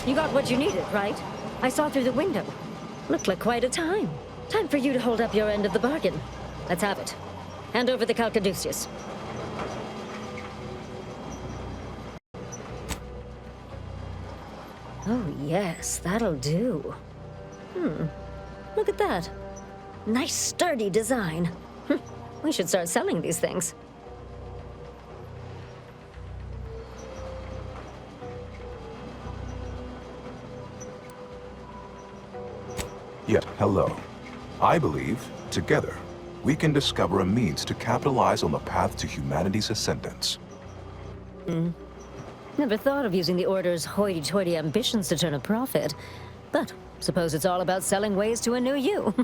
You got what you needed, right? I saw through the window. Looked like quite a time. Time for you to hold up your end of the bargain. Let's have it. Hand over the Calcaduceus. Oh yes, that'll do. Look at that. Nice sturdy design. We should start selling these things. Yeah, hello. I believe, together, we can discover a means to capitalize on the path to humanity's ascendance. Never thought of using the Order's hoity-toity ambitions to turn a profit. But suppose it's all about selling ways to a new you.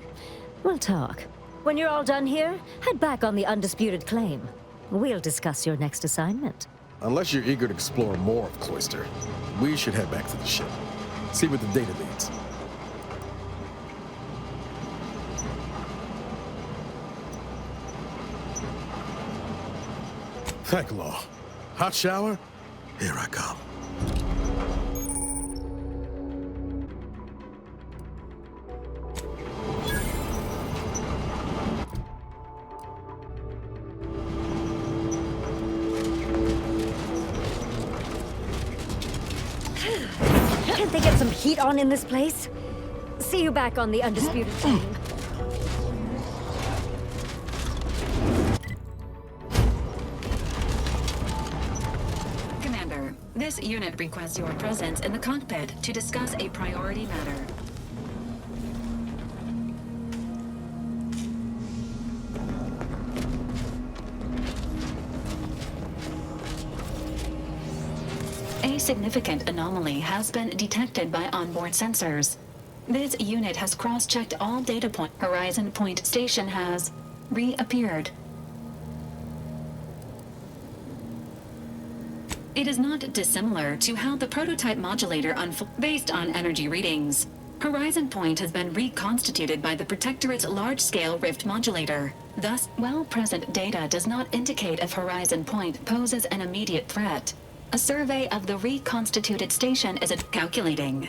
We'll talk. When you're all done here, head back on the undisputed claim. We'll discuss your next assignment. Unless you're eager to explore more of Cloister, we should head back to the ship. See where the data leads. Thank Law. Hot shower? Here I come. Can't they get some heat on in this place? See you back on the undisputed claim. This unit requests your presence in the cockpit to discuss a priority matter. A significant anomaly has been detected by onboard sensors. This unit has cross-checked all data points. Horizon Point Station has reappeared. It is not dissimilar to how the prototype modulator based on energy readings. Horizon Point has been reconstituted by the Protectorate's large-scale rift modulator. Thus, while present data does not indicate if Horizon Point poses an immediate threat, a survey of the reconstituted station is calculating.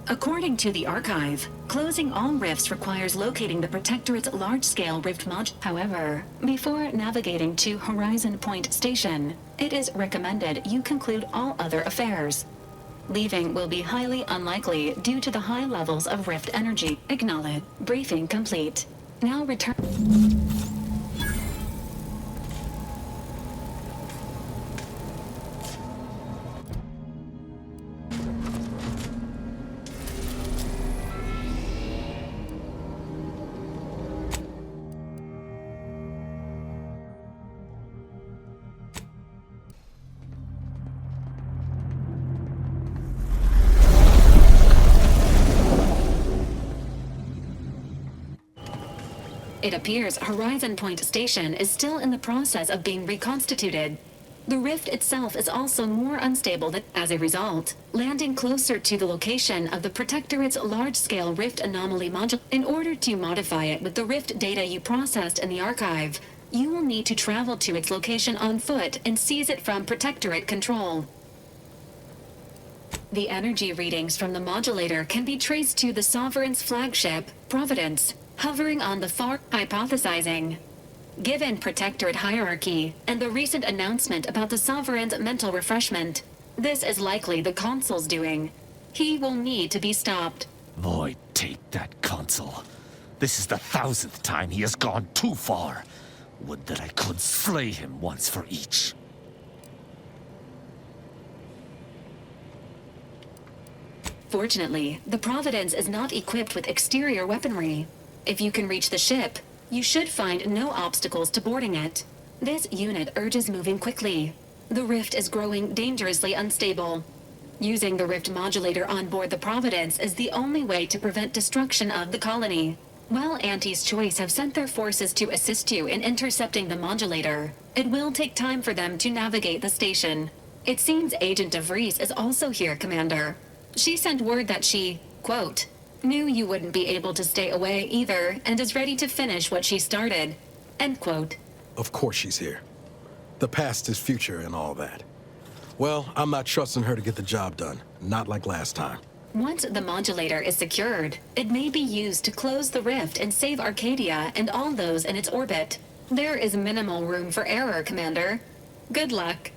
According to the archive, closing all rifts requires locating the Protectorate's large-scale rift mod. However, before navigating to Horizon Point Station, it is recommended you conclude all other affairs. Leaving will be highly unlikely due to the high levels of rift energy. Acknowledge. Briefing complete. Now return. It appears Horizon Point Station is still in the process of being reconstituted. The rift itself is also more unstable as a result, landing closer to the location of the Protectorate's large-scale rift anomaly module. In order to modify it with the rift data you processed in the archive, you will need to travel to its location on foot and seize it from Protectorate control. The energy readings from the modulator can be traced to the Sovereign's flagship, Providence, hovering on the far hypothesizing. Given Protectorate hierarchy and the recent announcement about the Sovereign's mental refreshment, this is likely the Consul's doing. He will need to be stopped. Void, take that Consul. This is the 1000th time he has gone too far. Would that I could slay him once for each. Fortunately, the Providence is not equipped with exterior weaponry. If you can reach the ship, you should find no obstacles to boarding it. This unit urges moving quickly. The rift is growing dangerously unstable. Using the rift modulator on board the Providence is the only way to prevent destruction of the colony. While Auntie's Choice have sent their forces to assist you in intercepting the modulator, it will take time for them to navigate the station. It seems Agent DeVries is also here, Commander. She sent word that she, quote, knew you wouldn't be able to stay away either, and is ready to finish what she started. End quote. Of course she's here. The past is future and all that. Well, I'm not trusting her to get the job done. Not like last time. Once the modulator is secured, it may be used to close the rift and save Arcadia and all those in its orbit. There is minimal room for error, Commander. Good luck.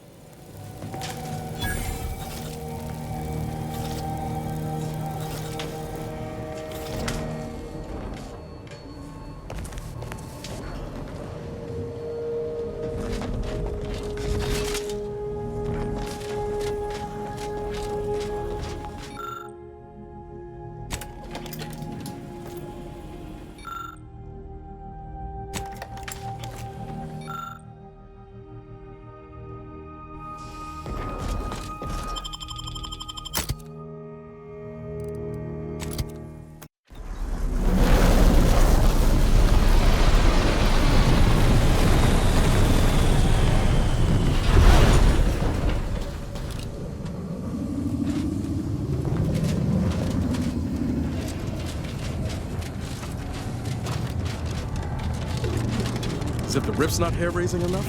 As if the rift's not hair-raising enough?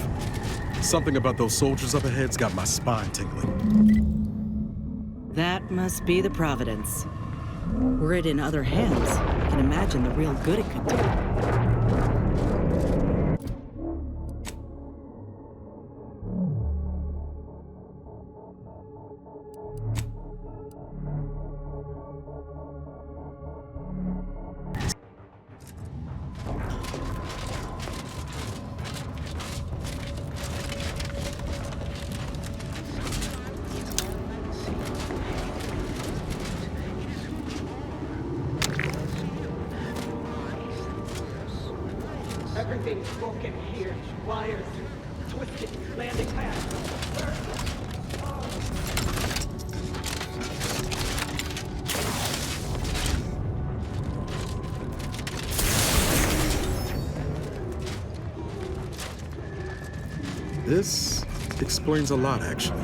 Something about those soldiers up ahead's got my spine tingling. That must be the Providence. Were it in other hands, I can imagine the real good it could do. Everything's broken here. Wires, twisted, landing pad. This explains a lot, actually.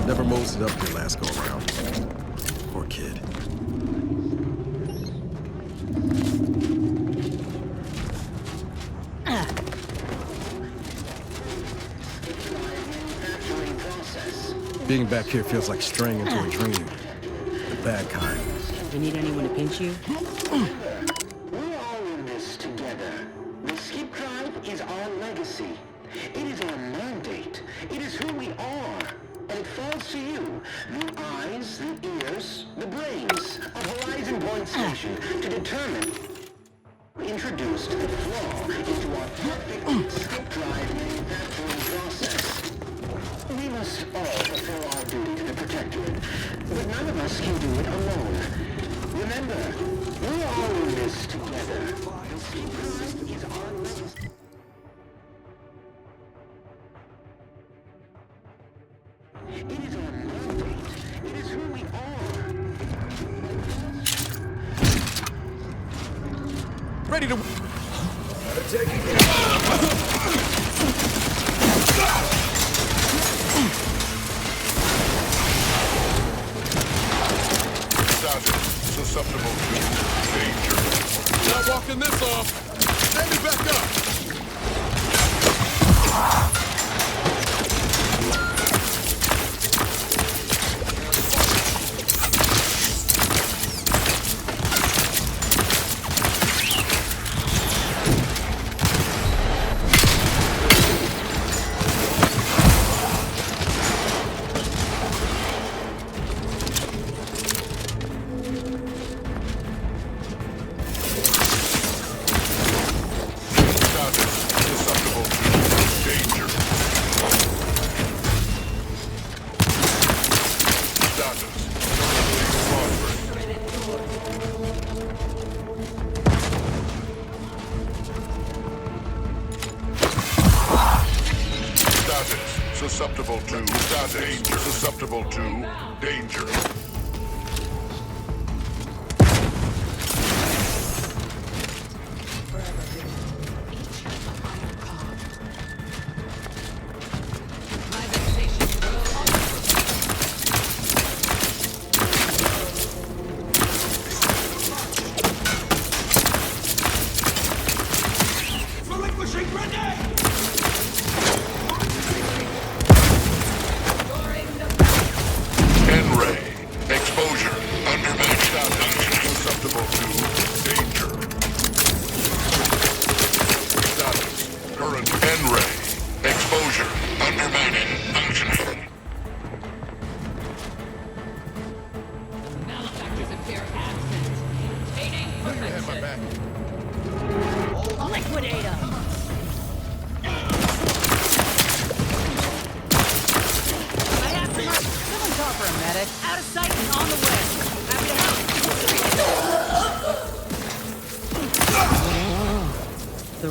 Never moseyed up here last go-around. Poor kid. Being back here feels like straying into a dream. The bad kind. Do you need anyone to pinch you? We're all in this together. The skip drive is our legacy. It is our mandate. It is who we are. And it falls to you, the eyes, the ears, the brains of Horizon Point Station to determine introduced the flaw into our perfect skip drive manufacturing process. We must all fulfill our duty to the Protectorate, but none of us can do it alone. Remember, we're all in this together. The skip drive is our legacy. It is our mandate. It is who we are. Ready to... Susceptible to danger. Not walking this off. Stand me back up. Susceptible to danger. Susceptible to danger.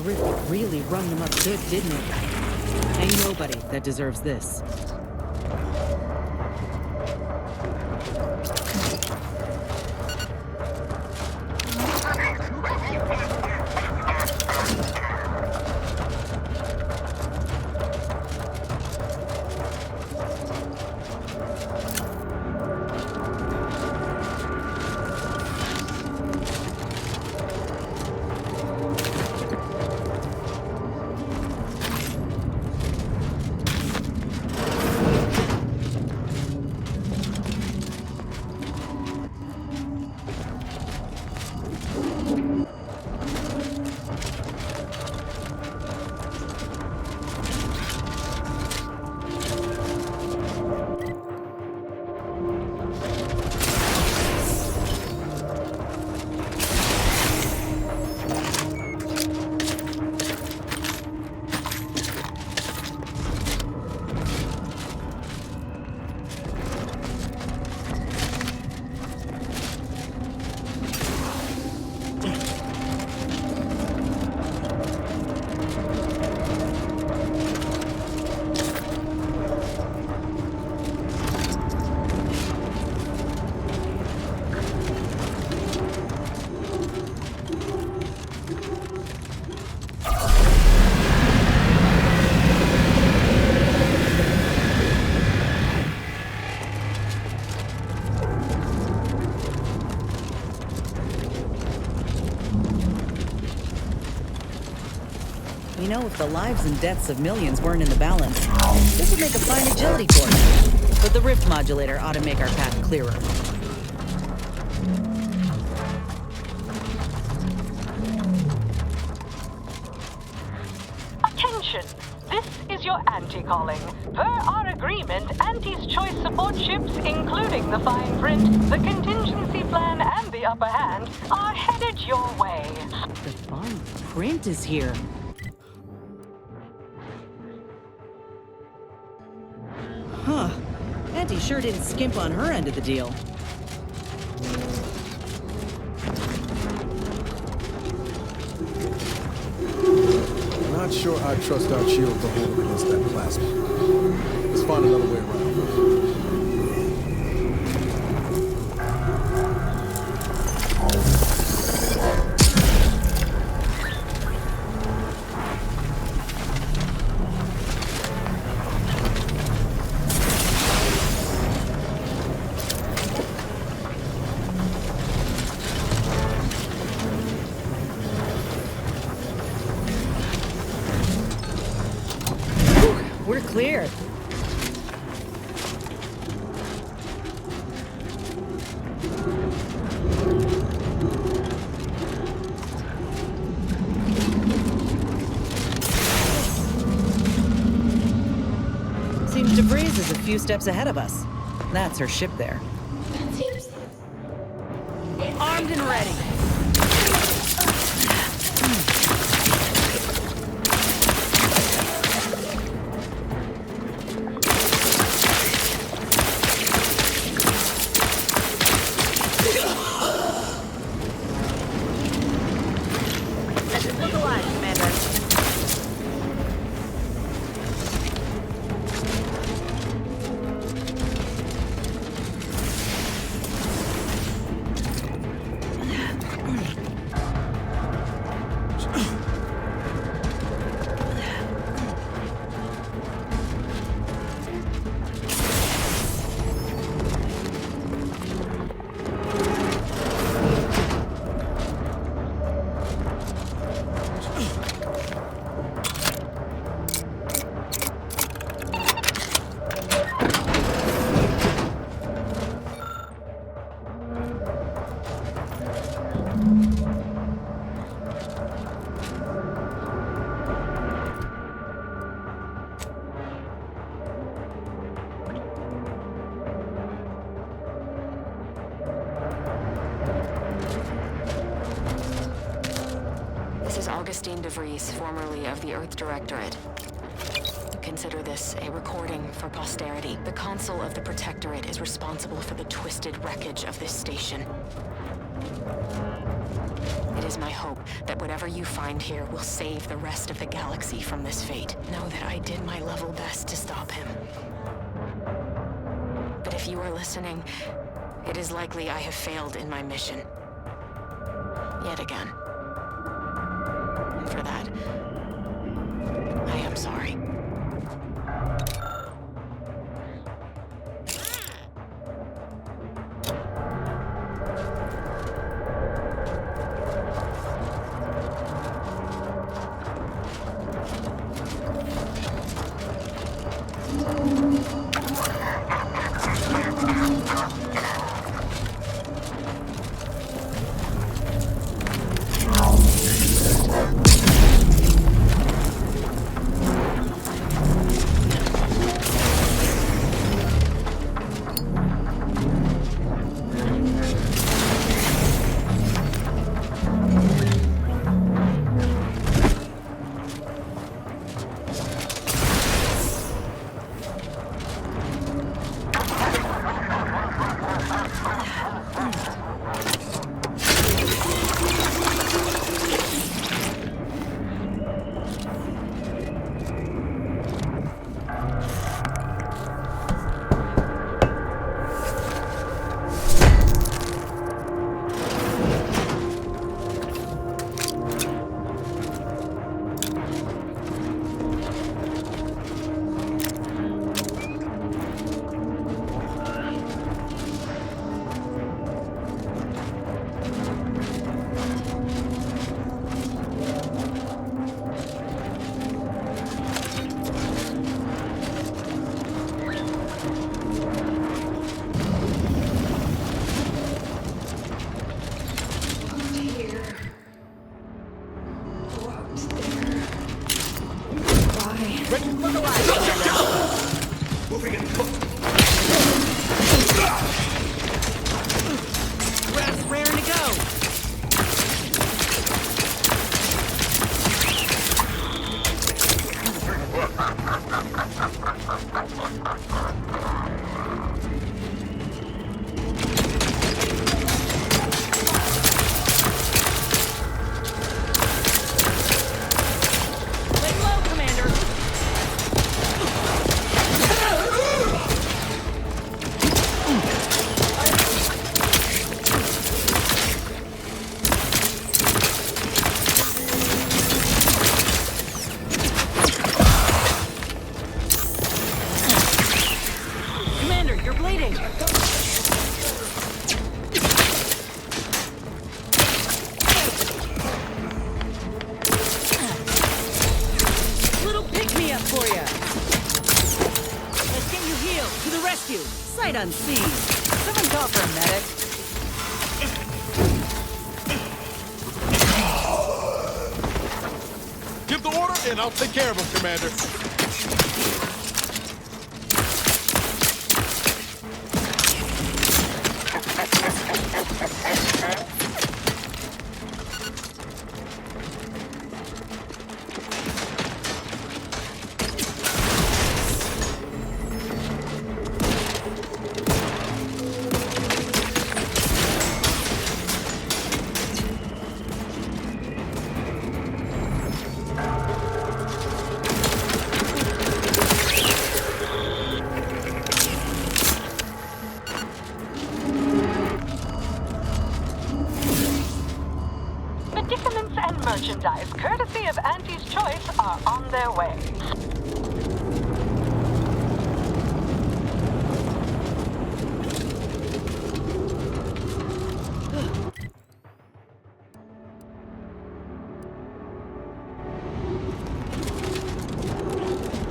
Rift really rung them up good, didn't it? Ain't nobody that deserves this. You know, if the lives and deaths of millions weren't in the balance, this would make a fine agility course. But the rift modulator ought to make our path clearer. Attention! This is your anti-calling. Per our agreement, Anti's choice support ships, including the fine print, the contingency plan, and the upper hand, are headed your way. The fine print is here. Huh. Auntie sure didn't skimp on her end of the deal. Not sure I trust our shield to hold against that plasma. Let's find another way around. We're clear. Seems DeVries is a few steps ahead of us. That's her ship there. Armed and ready. DeVries, formerly of the Earth Directorate. Consider this a recording for posterity. The Consul of the Protectorate is responsible for the twisted wreckage of this station. It is my hope that whatever you find here will save the rest of the galaxy from this fate. Know that I did my level best to stop him. But if you are listening, it is likely I have failed in my mission. Yet again. And for that, I am sorry. Sight unseen. Someone call for a medic. Give the order, and I'll take care of him, Commander. Medicaments and merchandise, courtesy of Auntie's Choice, are on their way.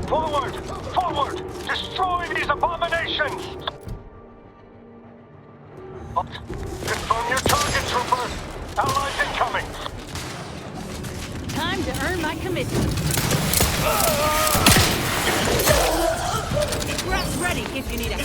Forward! Forward! Destroy these abominations! Confirm your target, trooper! Allies incoming! Time to earn my commitment. Grab's ready if you need it.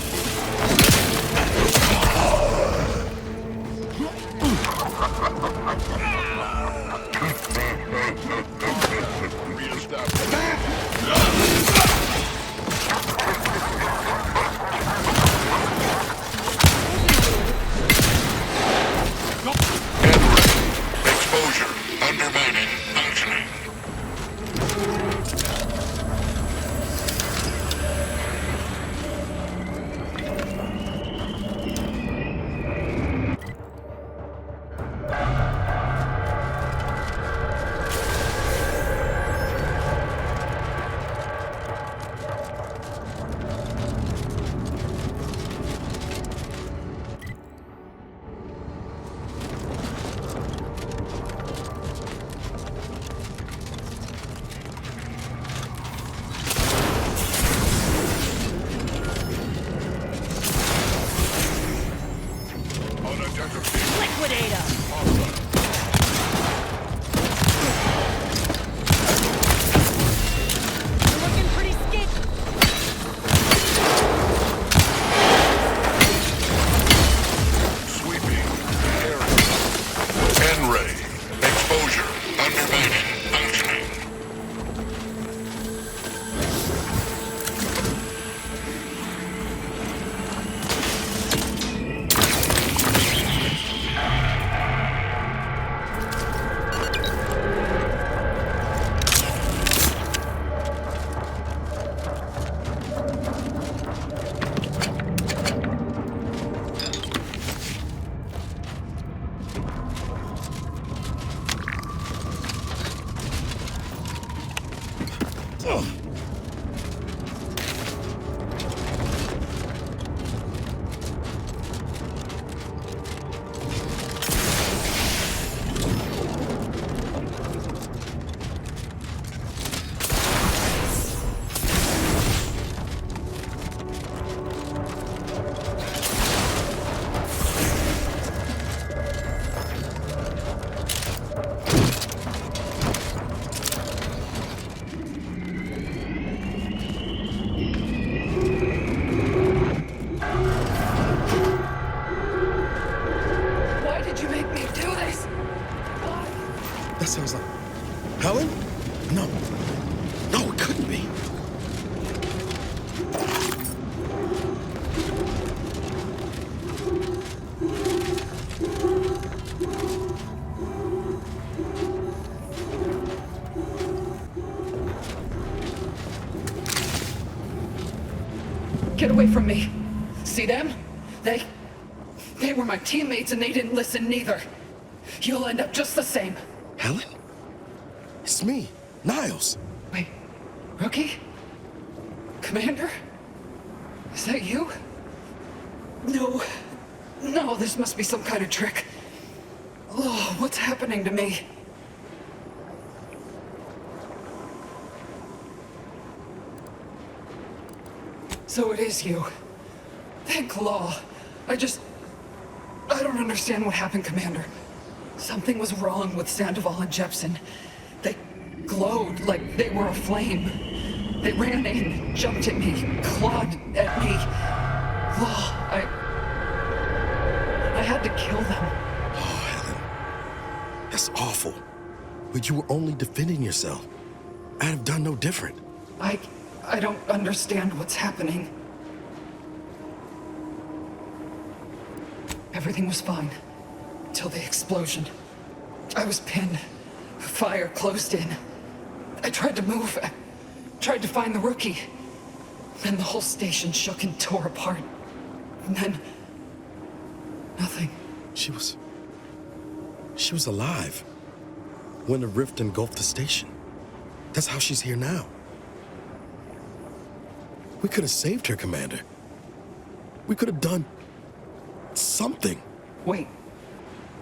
That sounds like... Helen? No. No, it couldn't be. Get away from me. See them? They were my teammates and they didn't listen neither. You'll end up just the same. Helen? It's me, Niles. Wait, Rookie? Commander? Is that you? No, this must be some kind of trick. Oh, what's happening to me? So it is you. Thank Law. I don't understand what happened, Commander. Something was wrong with Sandoval and Jepson. They glowed like they were aflame. They ran in, jumped at me, clawed at me. Law, I had to kill them. Oh, Helen. That's awful. But you were only defending yourself. I'd have done no different. I don't understand what's happening. Everything was fine. Till the explosion. I was pinned. Fire closed in. I tried to move. I tried to find the Rookie. Then the whole station shook and tore apart. And then... nothing. She was alive when the rift engulfed the station. That's how she's here now. We could have saved her, Commander. We could have done something. Wait.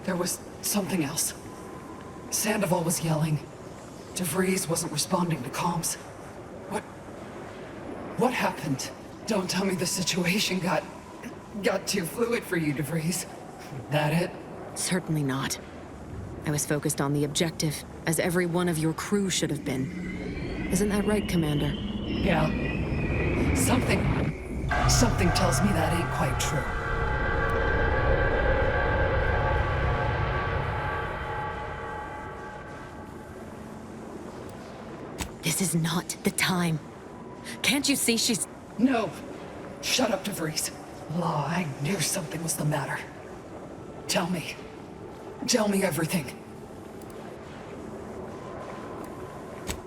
There was something else. Sandoval was yelling. DeVries wasn't responding to comms. What happened? Don't tell me the situation got too fluid for you, DeVries. That it? Certainly not. I was focused on the objective, as every one of your crew should have been. Isn't that right, Commander? Yeah. Something tells me that ain't quite true. This is not the time. Can't you see she's... No. Shut up, DeVries. Law, I knew something was the matter. Tell me. Tell me everything.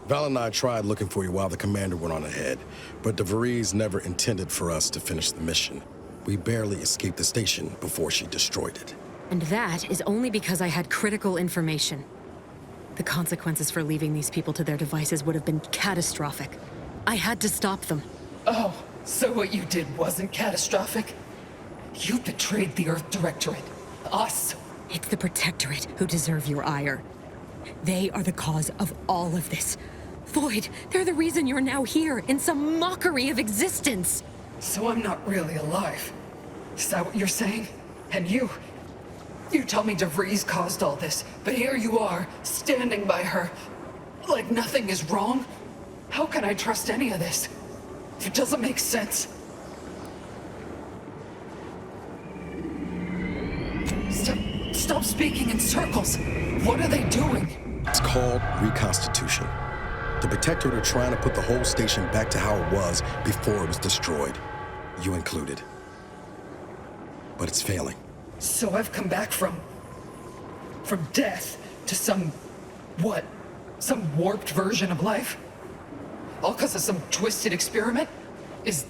Val and I tried looking for you while the commander went on ahead, but DeVries never intended for us to finish the mission. We barely escaped the station before she destroyed it. And that is only because I had critical information. The consequences for leaving these people to their devices would have been catastrophic. I had to stop them. Oh, so what you did wasn't catastrophic? You betrayed the Earth Directorate. Us. It's the Protectorate who deserve your ire. They are the cause of all of this. Void, they're the reason you're now here, in some mockery of existence. So I'm not really alive. Is that what you're saying? And you tell me DeVries caused all this, but here you are, standing by her, like nothing is wrong? How can I trust any of this? It doesn't make sense. Stop speaking in circles. What are they doing? It's called reconstitution. The Protectorate are trying to put the whole station back to how it was before it was destroyed. You included. But it's failing. So I've come back from death to some warped version of life? All because of some twisted experiment? Is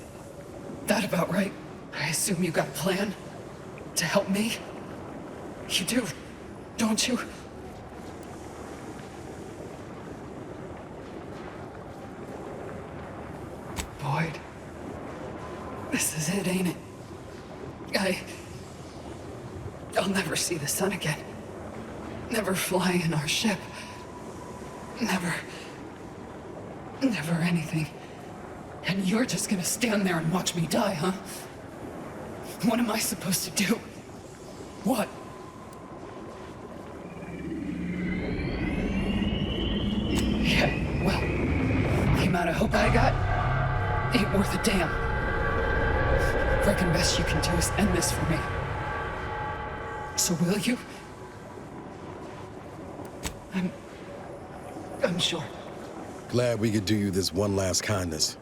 that about right? I assume you got a plan to help me? You do, don't you? This is it, ain't it? I'll never see the sun again. Never fly in our ship. Never anything. And you're just gonna stand there and watch me die, huh? What am I supposed to do? What? Yeah, well, the amount of hope I got ain't worth a damn. Reckon best you can do is end this for me. So will you? I'm sure. Glad we could do you this one last kindness.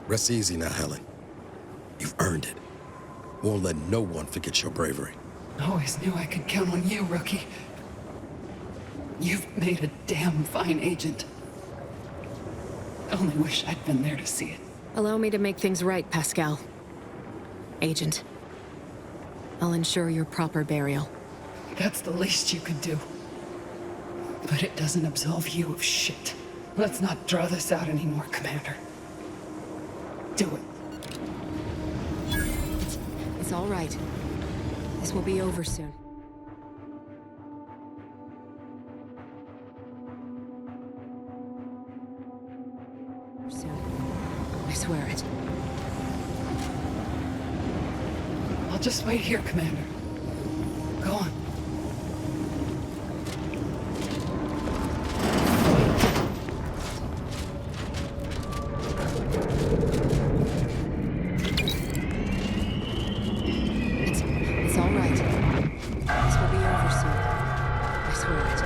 Rest easy now, Helen. You've earned it. Won't let no one forget your bravery. Always knew I could count on you, rookie. You've made a damn fine agent. Only wish I'd been there to see it. Allow me to make things right, Pascal. Agent. I'll ensure your proper burial. That's the least you could do. But it doesn't absolve you of shit. Let's not draw this out anymore, Commander. Do it. It's all right. This will be over soon. Soon. I swear it. I'll just wait here, Commander. Go on. It's all right. This will be over soon. I swear it.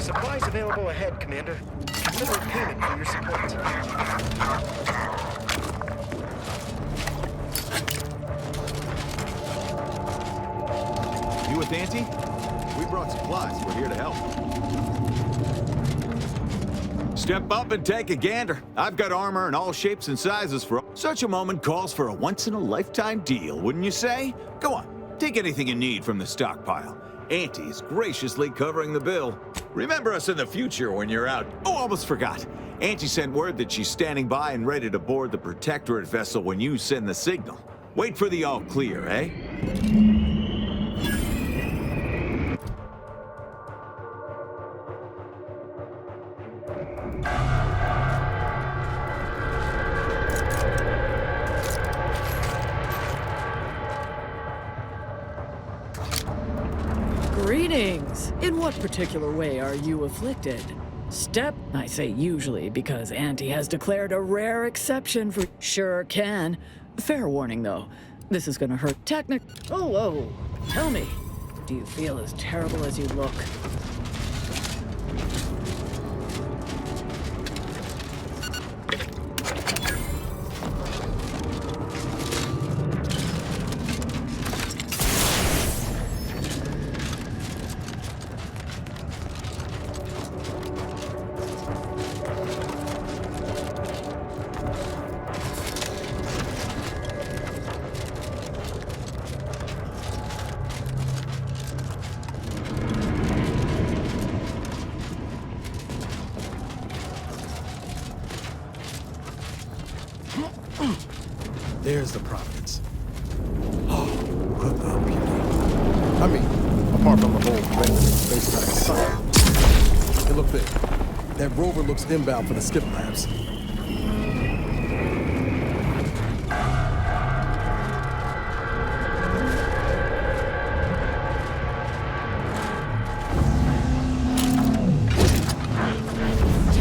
Supplies available ahead, Commander. Consider payment for your support. You with Auntie? We brought supplies. We're here to help. Step up and take a gander. I've got armor in all shapes and sizes for... Such a moment calls for a once-in-a-lifetime deal, wouldn't you say? Go on, take anything you need from the stockpile. Auntie's graciously covering the bill. Remember us in the future when you're out. Oh, almost forgot. Auntie sent word that she's standing by and ready to board the Protectorate vessel when you send the signal. Wait for the all clear, eh? Greetings! In what particular way are you afflicted? Step, I say usually because Auntie has declared a rare exception for sure can. Fair warning though, this is gonna hurt Oh, tell me, do you feel as terrible as you look? There's the Providence. Oh, what a beauty. I mean, apart from the whole random space time. Hey, look there. That rover looks inbound for the skip labs.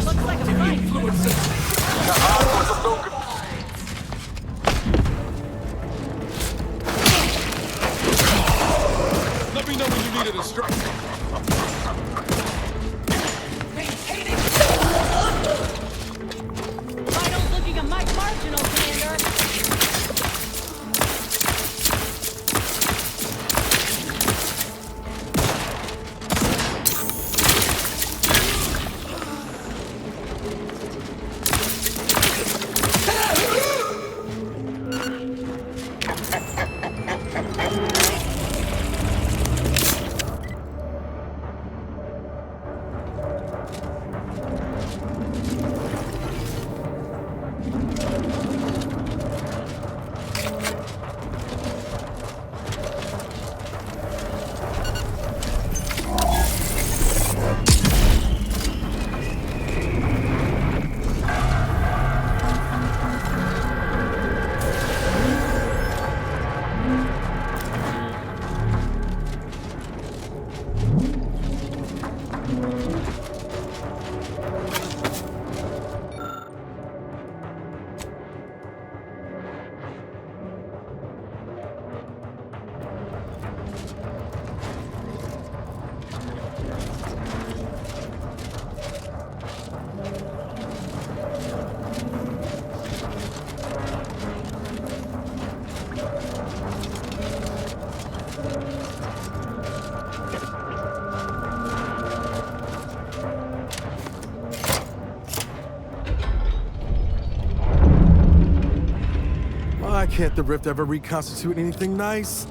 Looks like a fight. Let me know when you needed a strike. Can't the rift ever reconstitute anything nice?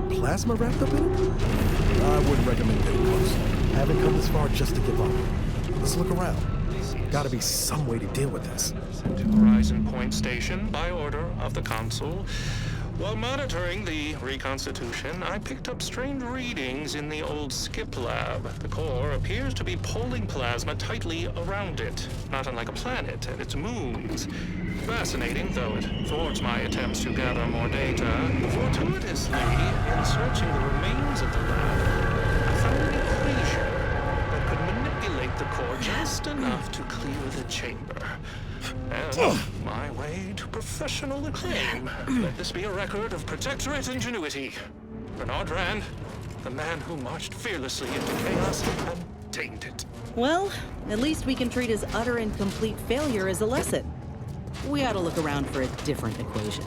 Plasma wrapped up in it? I wouldn't recommend getting close. I haven't come this far just to give up. Let's look around. Gotta be some way to deal with this. To Horizon Point Station by order of the Consul. While monitoring the reconstitution, I picked up strange readings in the old skip lab. The core appears to be pulling plasma tightly around it, not unlike a planet and its moons. Fascinating, though it thwarts my attempts to gather more data. Fortuitously, in searching the remains of the lab, I found an equation that could manipulate the core just enough to clear the chamber. And my way to professional acclaim. Let this be a record of Protectorate ingenuity. Bernard Rand, the man who marched fearlessly into chaos and tamed it. Well, at least we can treat his utter and complete failure as a lesson. We ought to look around for a different equation.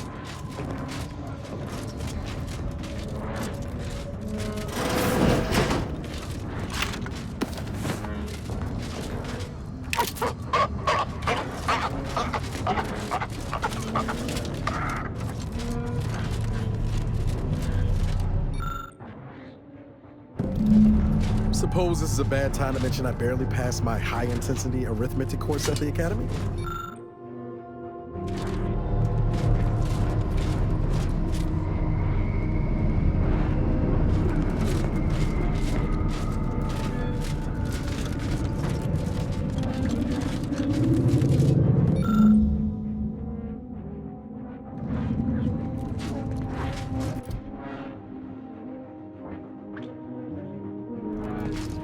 Suppose this is a bad time to mention I barely passed my high-intensity arithmetic course at the Academy?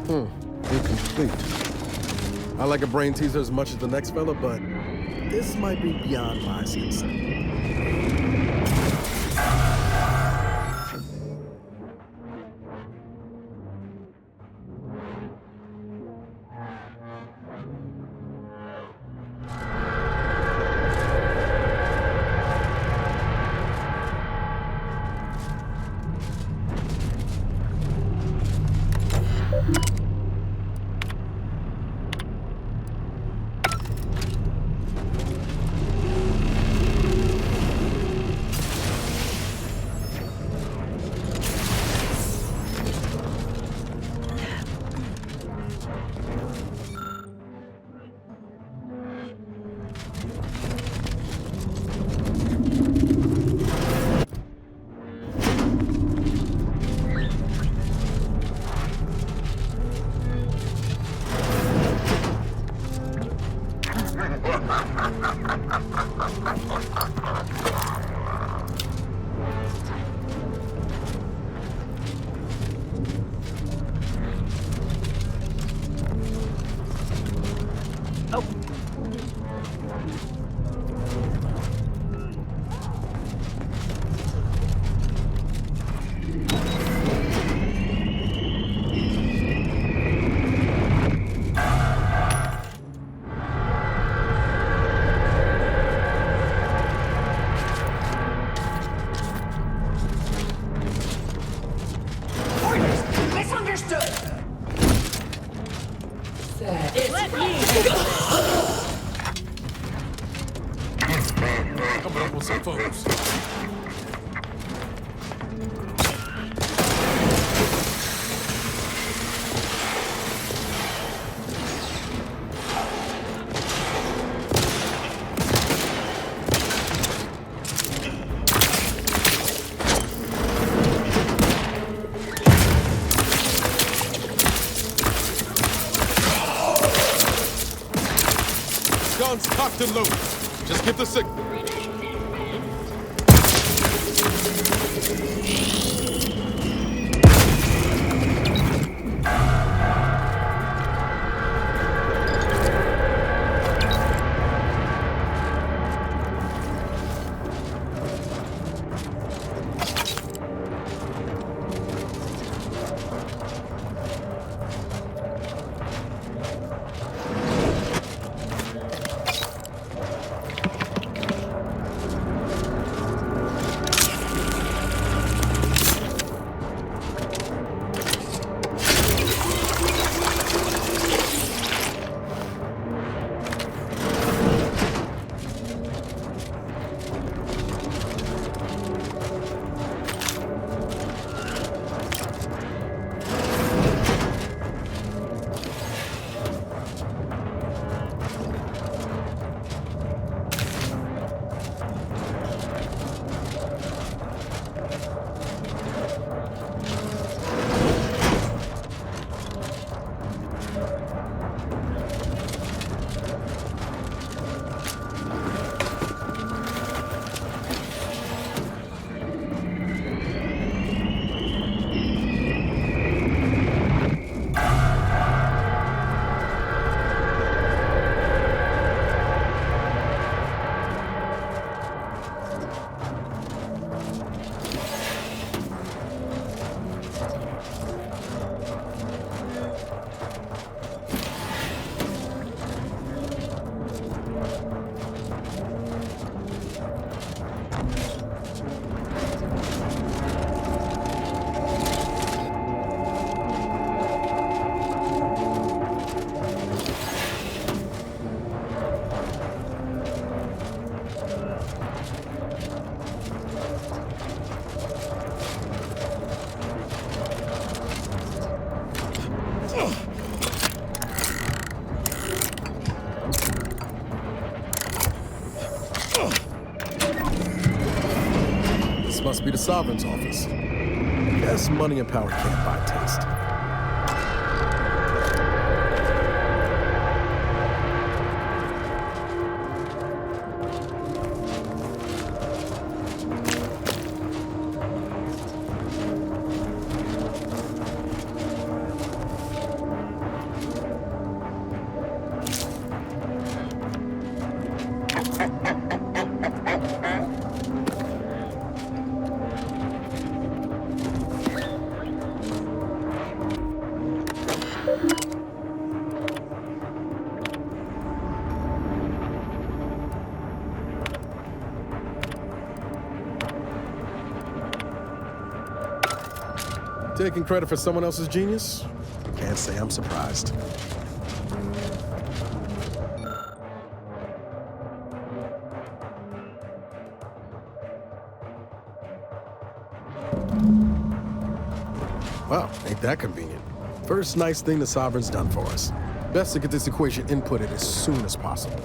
Incomplete. I like a brain teaser as much as the next fella, but this might be beyond my skill set. Coming up with some foes. Guns cocked and loaded. Just give the signal. Must be the Sovereign's office. Guess money and power can't buy taste. Taking credit for someone else's genius? Can't say I'm surprised. Wow, ain't that convenient. First nice thing the Sovereign's done for us. Best to get this equation inputted as soon as possible.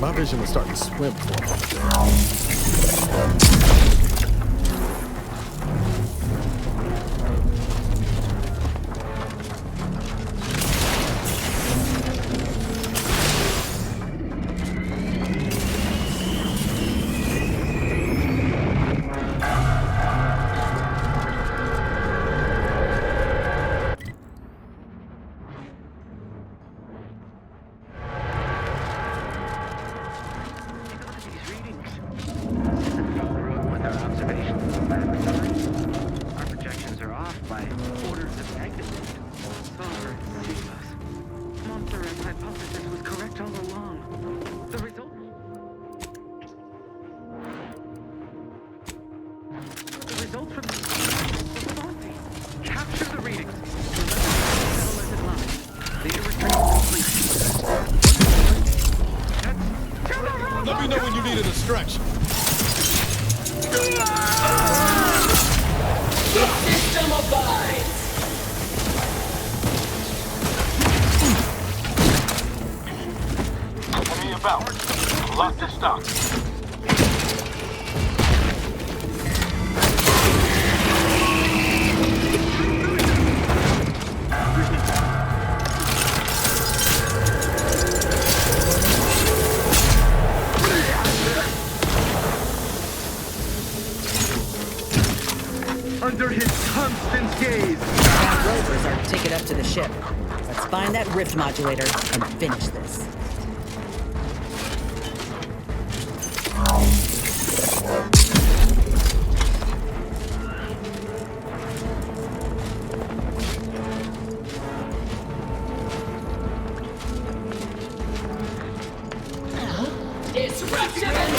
My vision was starting to swim for a moment there. Let me know when you need a distraction. The system abides! Enemy about. Lock to stock. Under his constant gaze. That rover's our ticket up to the ship. Let's find that rift modulator and finish this. Disruptive and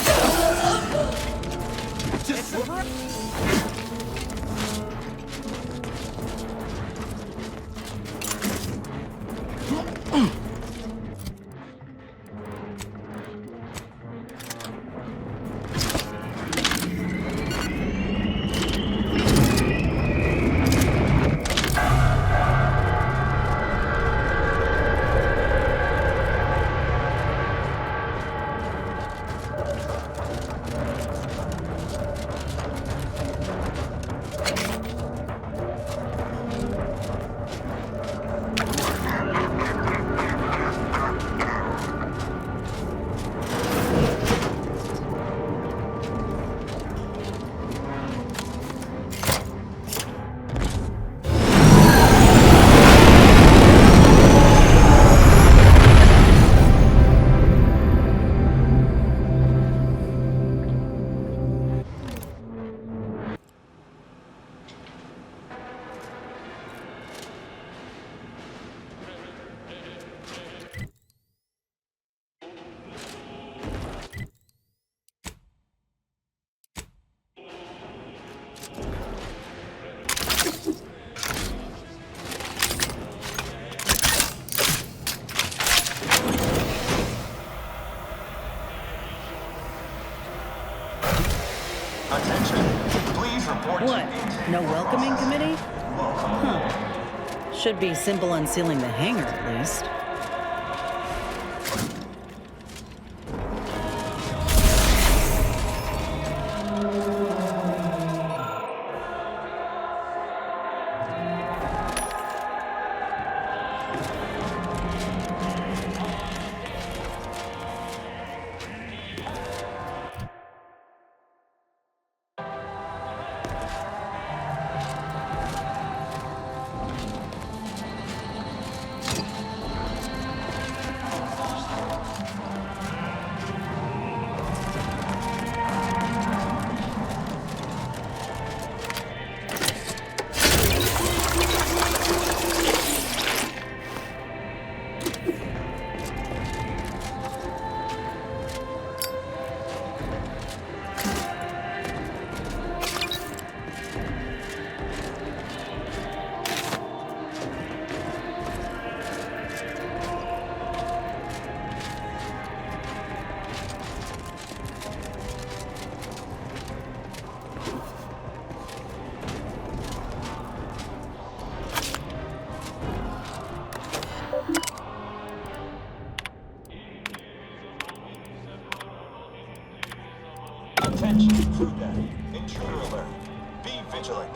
What? No welcoming committee? Huh. Should be simple unsealing the hangar, at least. Attention, crew deck. Intruder alert. Be vigilant.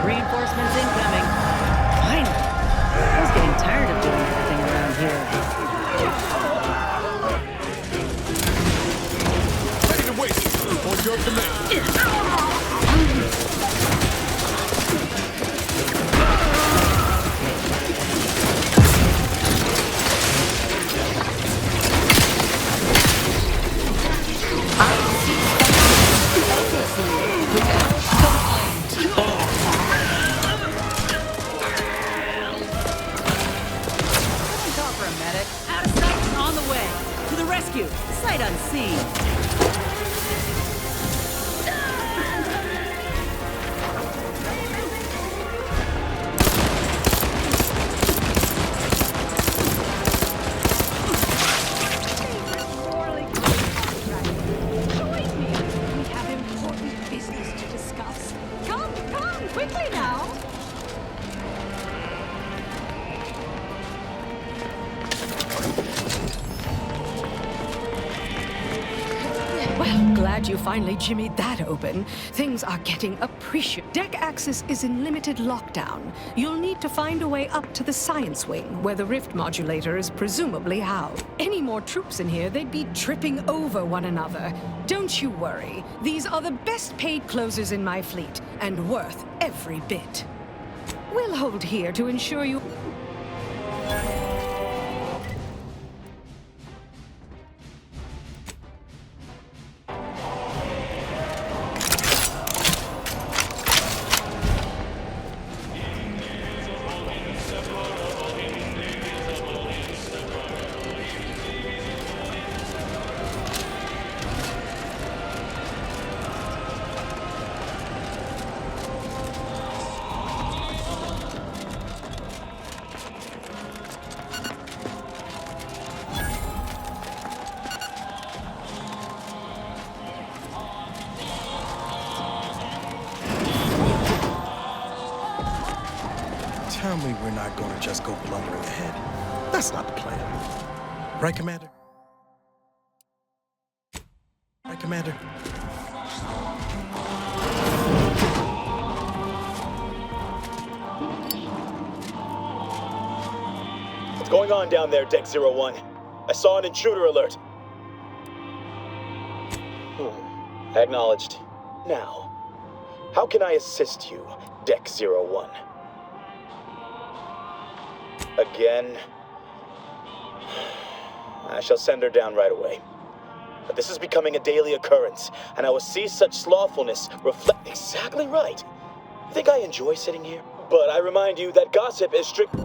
Reinforcements incoming. Finally. I was getting tired of doing everything around here. Ready to wait. On your command. Sight unseen. We have important business to discuss. Come, quickly now. Well, glad you finally jimmied that open. Things are getting appreciated. Deck access is in limited lockdown. You'll need to find a way up to the science wing, where the rift modulator is presumably housed. Any more troops in here, they'd be tripping over one another. Don't you worry. These are the best paid closers in my fleet, and worth every bit. We'll hold here to ensure you... Tell me we're not going to just go blundering ahead. That's not the plan. Right, Commander? Right, Commander? What's going on down there, Deck 01? I saw an intruder alert. Acknowledged. Now, how can I assist you, Deck 01? Again? I shall send her down right away. But this is becoming a daily occurrence, and I will see such slothfulness reflect... Exactly right. You think I enjoy sitting here? But I remind you that gossip is strict...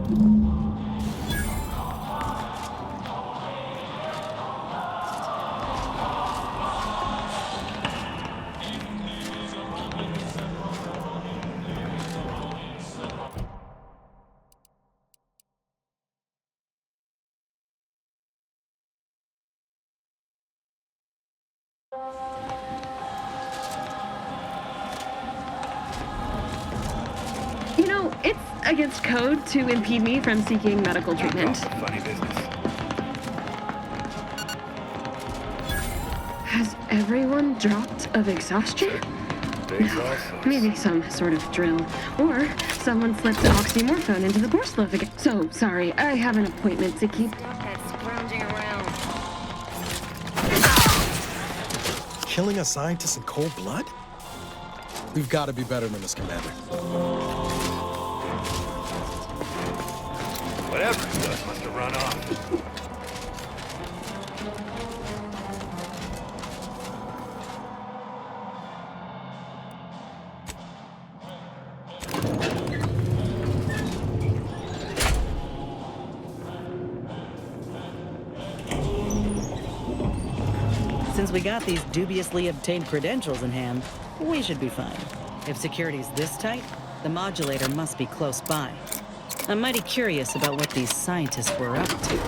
You know, it's against code to impede me from seeking medical treatment. Funny business. Has everyone dropped of exhaustion? Maybe some sort of drill. Or someone slipped oxymorphone into the Borslow again. So, sorry, I have an appointment to keep. Killing a scientist in cold blood? We've got to be better than this, Commander. Whatever it was must have run off. Since we got these dubiously obtained credentials in hand, we should be fine. If security's this tight, the modulator must be close by. I'm mighty curious about what these scientists were up to.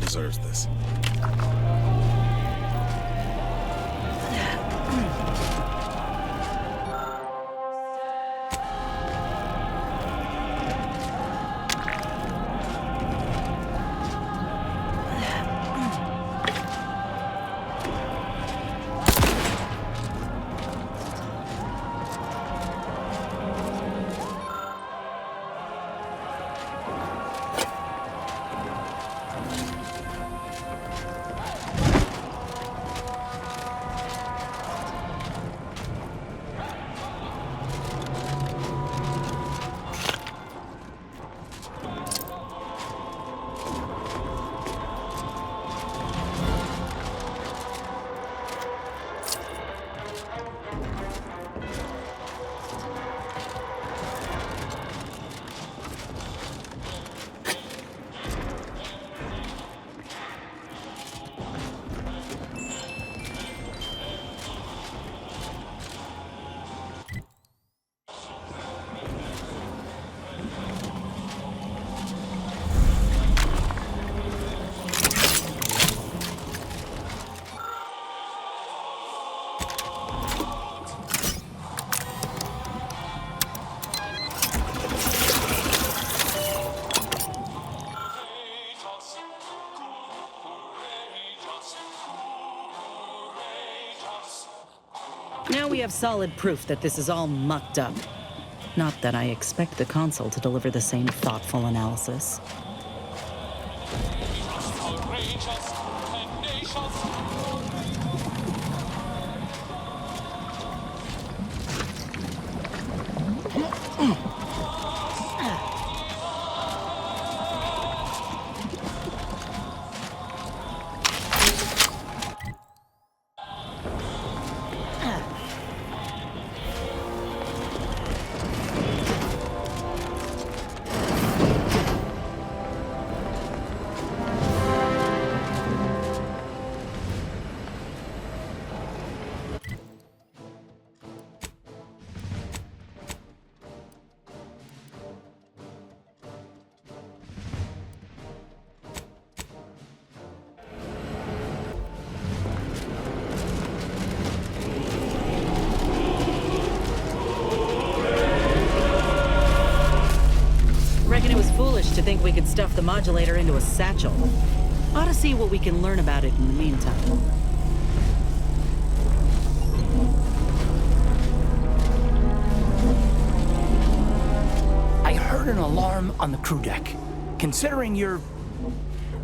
deserves this. Now we have solid proof that this is all mucked up. Not that I expect the console to deliver the same thoughtful analysis. Reckon it was foolish to think we could stuff the modulator into a satchel. Ought to see what we can learn about it in the meantime. I heard an alarm on the crew deck. Considering your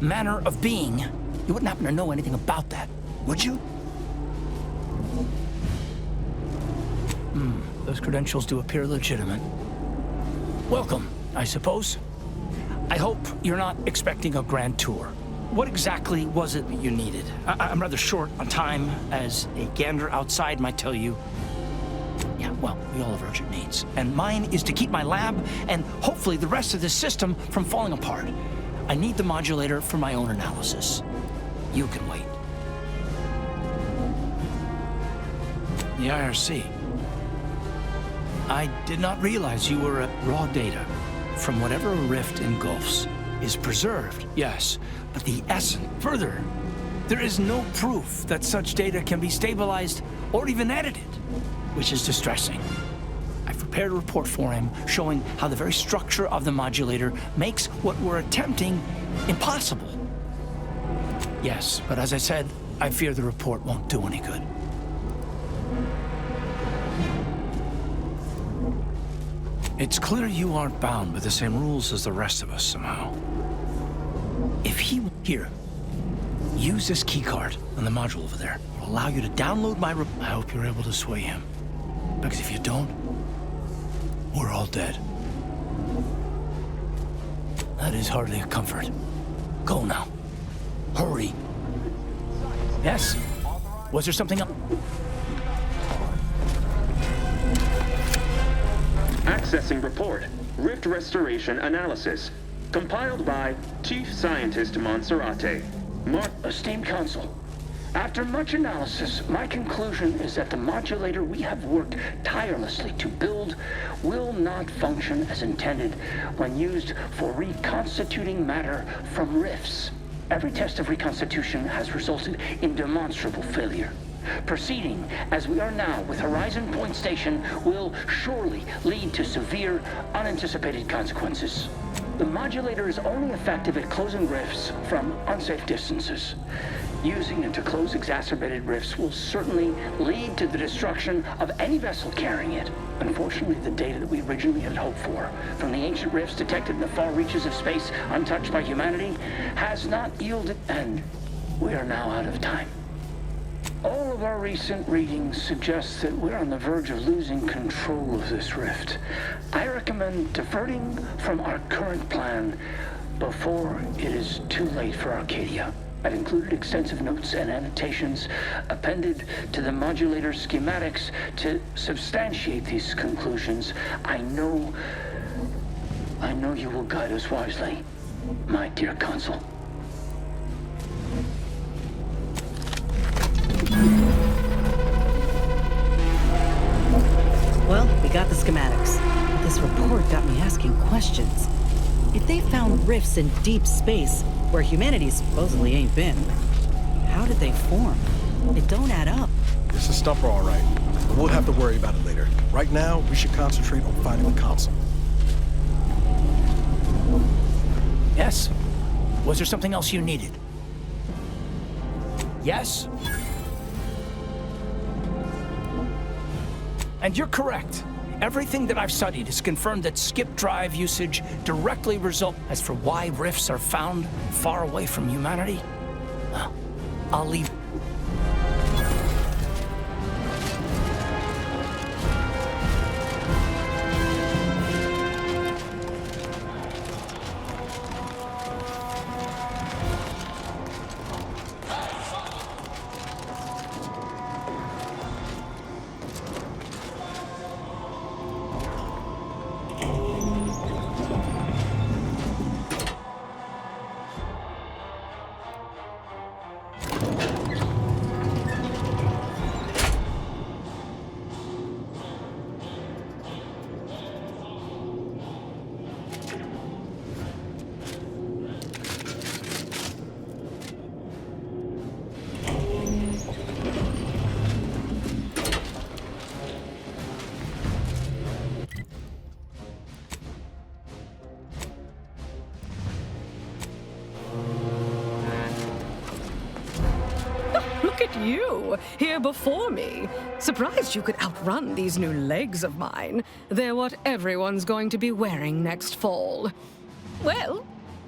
manner of being, you wouldn't happen to know anything about that, would you? Those credentials do appear legitimate. Welcome, I suppose. I hope you're not expecting a grand tour. What exactly was it that you needed? I'm rather short on time, as a gander outside might tell you. Yeah, well, we all have urgent needs. And mine is to keep my lab and hopefully the rest of this system from falling apart. I need the modulator for my own analysis. You can wait. The IRC. I did not realize you were at raw data. From whatever a rift engulfs is preserved, yes, but the essence. Further, there is no proof that such data can be stabilized or even edited, which is distressing. I've prepared a report for him showing how the very structure of the modulator makes what we're attempting impossible. Yes, but as I said, I fear the report won't do any good. It's clear you aren't bound by the same rules as the rest of us somehow. If he were here, use this keycard on the module over there. It'll allow you to download my I hope you're able to sway him. Because if you don't, we're all dead. That is hardly a comfort. Go now. Hurry. Yes? Was there something else? Accessing report. Rift restoration analysis. Compiled by Chief Scientist Monserrate. Esteemed Council, after much analysis, my conclusion is that the modulator we have worked tirelessly to build will not function as intended when used for reconstituting matter from rifts. Every test of reconstitution has resulted in demonstrable failure. Proceeding as we are now with Horizon Point Station will surely lead to severe, unanticipated consequences. The modulator is only effective at closing rifts from unsafe distances. Using it to close exacerbated rifts will certainly lead to the destruction of any vessel carrying it. Unfortunately, the data that we originally had hoped for from the ancient rifts detected in the far reaches of space untouched by humanity has not yielded, and we are now out of time. All of our recent readings suggest that we're on the verge of losing control of this rift. I recommend diverting from our current plan before it is too late for Arcadia. I've included extensive notes and annotations appended to the modulator schematics to substantiate these conclusions. I know you will guide us wisely, my dear Consul. Well, we got the schematics. But this report got me asking questions. If they found rifts in deep space where humanity supposedly ain't been, how did they form? It don't add up. This is Stumper, all right. But we'll have to worry about it later. Right now, we should concentrate on finding the Consul. Yes? Was there something else you needed? Yes? And you're correct. Everything that I've studied has confirmed that skip drive usage directly results. As for why rifts are found far away from humanity, well, I'll leave. You, here before me. Surprised you could outrun these new legs of mine. They're what everyone's going to be wearing next fall. Well,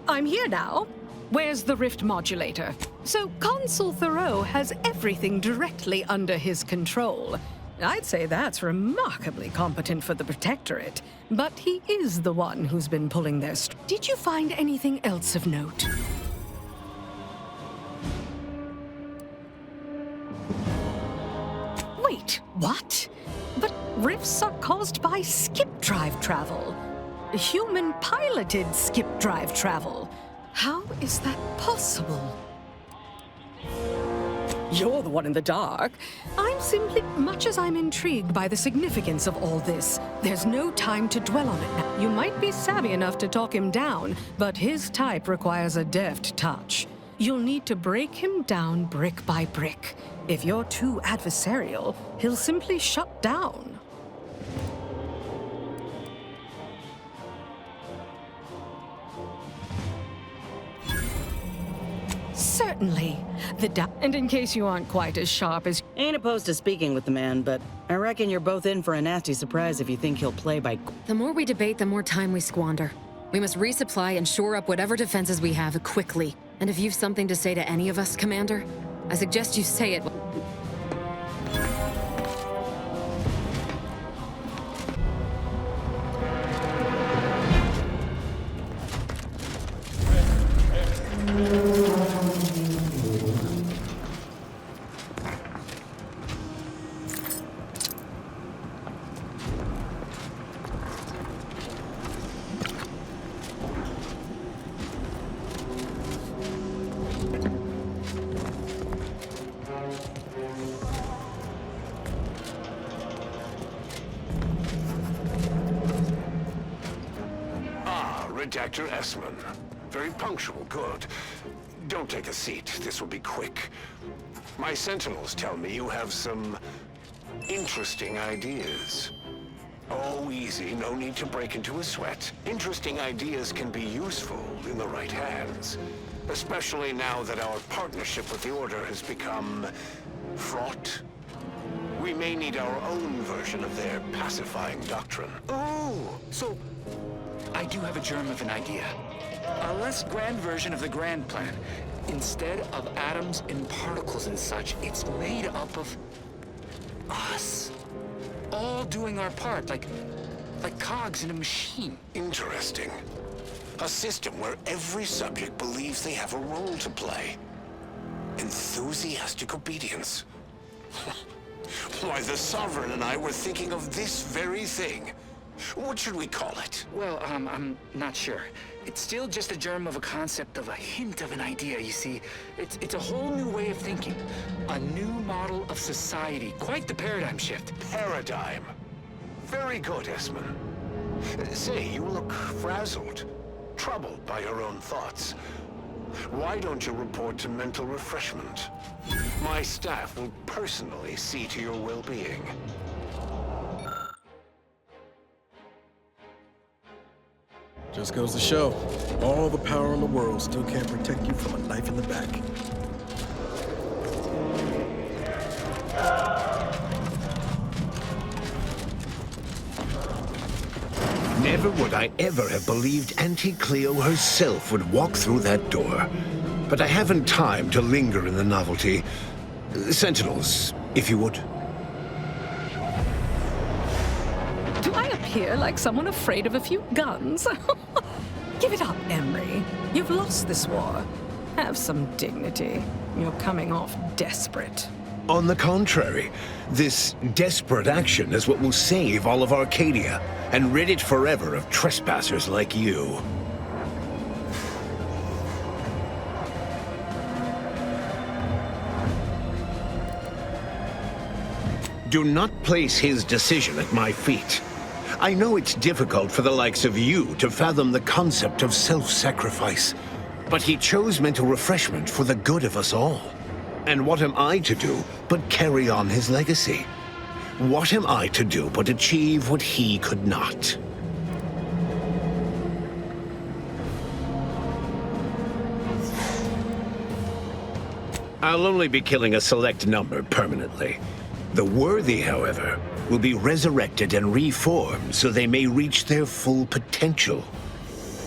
I'm here now. Where's the rift modulator? So Consul Thoreau has everything directly under his control. I'd say that's remarkably competent for the Protectorate, but he is the one who's been pulling their Did you find anything else of note? Wait, what? But rifts are caused by skip drive travel. Human-piloted skip drive travel. How is that possible? You're the one in the dark. I'm simply, much as I'm intrigued by the significance of all this, there's no time to dwell on it now. You might be savvy enough to talk him down, but his type requires a deft touch. You'll need to break him down brick by brick. If you're too adversarial, he'll simply shut down. Certainly. And in case you aren't quite as sharp as... Ain't opposed to speaking with the man, but I reckon you're both in for a nasty surprise if you think he'll play by... The more we debate, the more time we squander. We must resupply and shore up whatever defenses we have quickly. And if you've something to say to any of us, Commander, I suggest you say it. Redactor Essman. Very punctual, good. Don't take a seat. This will be quick. My sentinels tell me you have some interesting ideas. Oh, easy. No need to break into a sweat. Interesting ideas can be useful in the right hands. Especially now that our partnership with the Order has become fraught. We may need our own version of their pacifying doctrine. Oh, so I do have a germ of an idea. A less grand version of the grand plan. Instead of atoms and particles and such, it's made up of us. All doing our part, like cogs in a machine. Interesting. A system where every subject believes they have a role to play. Enthusiastic obedience. Why, the Sovereign and I were thinking of this very thing. What should we call it? Well, I'm not sure. It's still just a germ of a concept, of a hint of an idea, you see. It's a whole new way of thinking. A new model of society. Quite the paradigm shift. Paradigm. Very good, Esmond. Say, you look frazzled. Troubled by your own thoughts. Why don't you report to mental refreshment? My staff will personally see to your well-being. Just goes to show, all the power in the world still can't protect you from a knife in the back. Never would I ever have believed Auntie Cleo herself would walk through that door. But I haven't time to linger in the novelty. Sentinels, if you would. Do I appear like someone afraid of a few guns? Give it up, Emery. You've lost this war. Have some dignity. You're coming off desperate. On the contrary, this desperate action is what will save all of Arcadia and rid it forever of trespassers like you. Do not place his decision at my feet. I know it's difficult for the likes of you to fathom the concept of self-sacrifice, but he chose mental refreshment for the good of us all. And what am I to do but carry on his legacy? What am I to do but achieve what he could not? I'll only be killing a select number permanently. The worthy, however, will be resurrected and reformed so they may reach their full potential.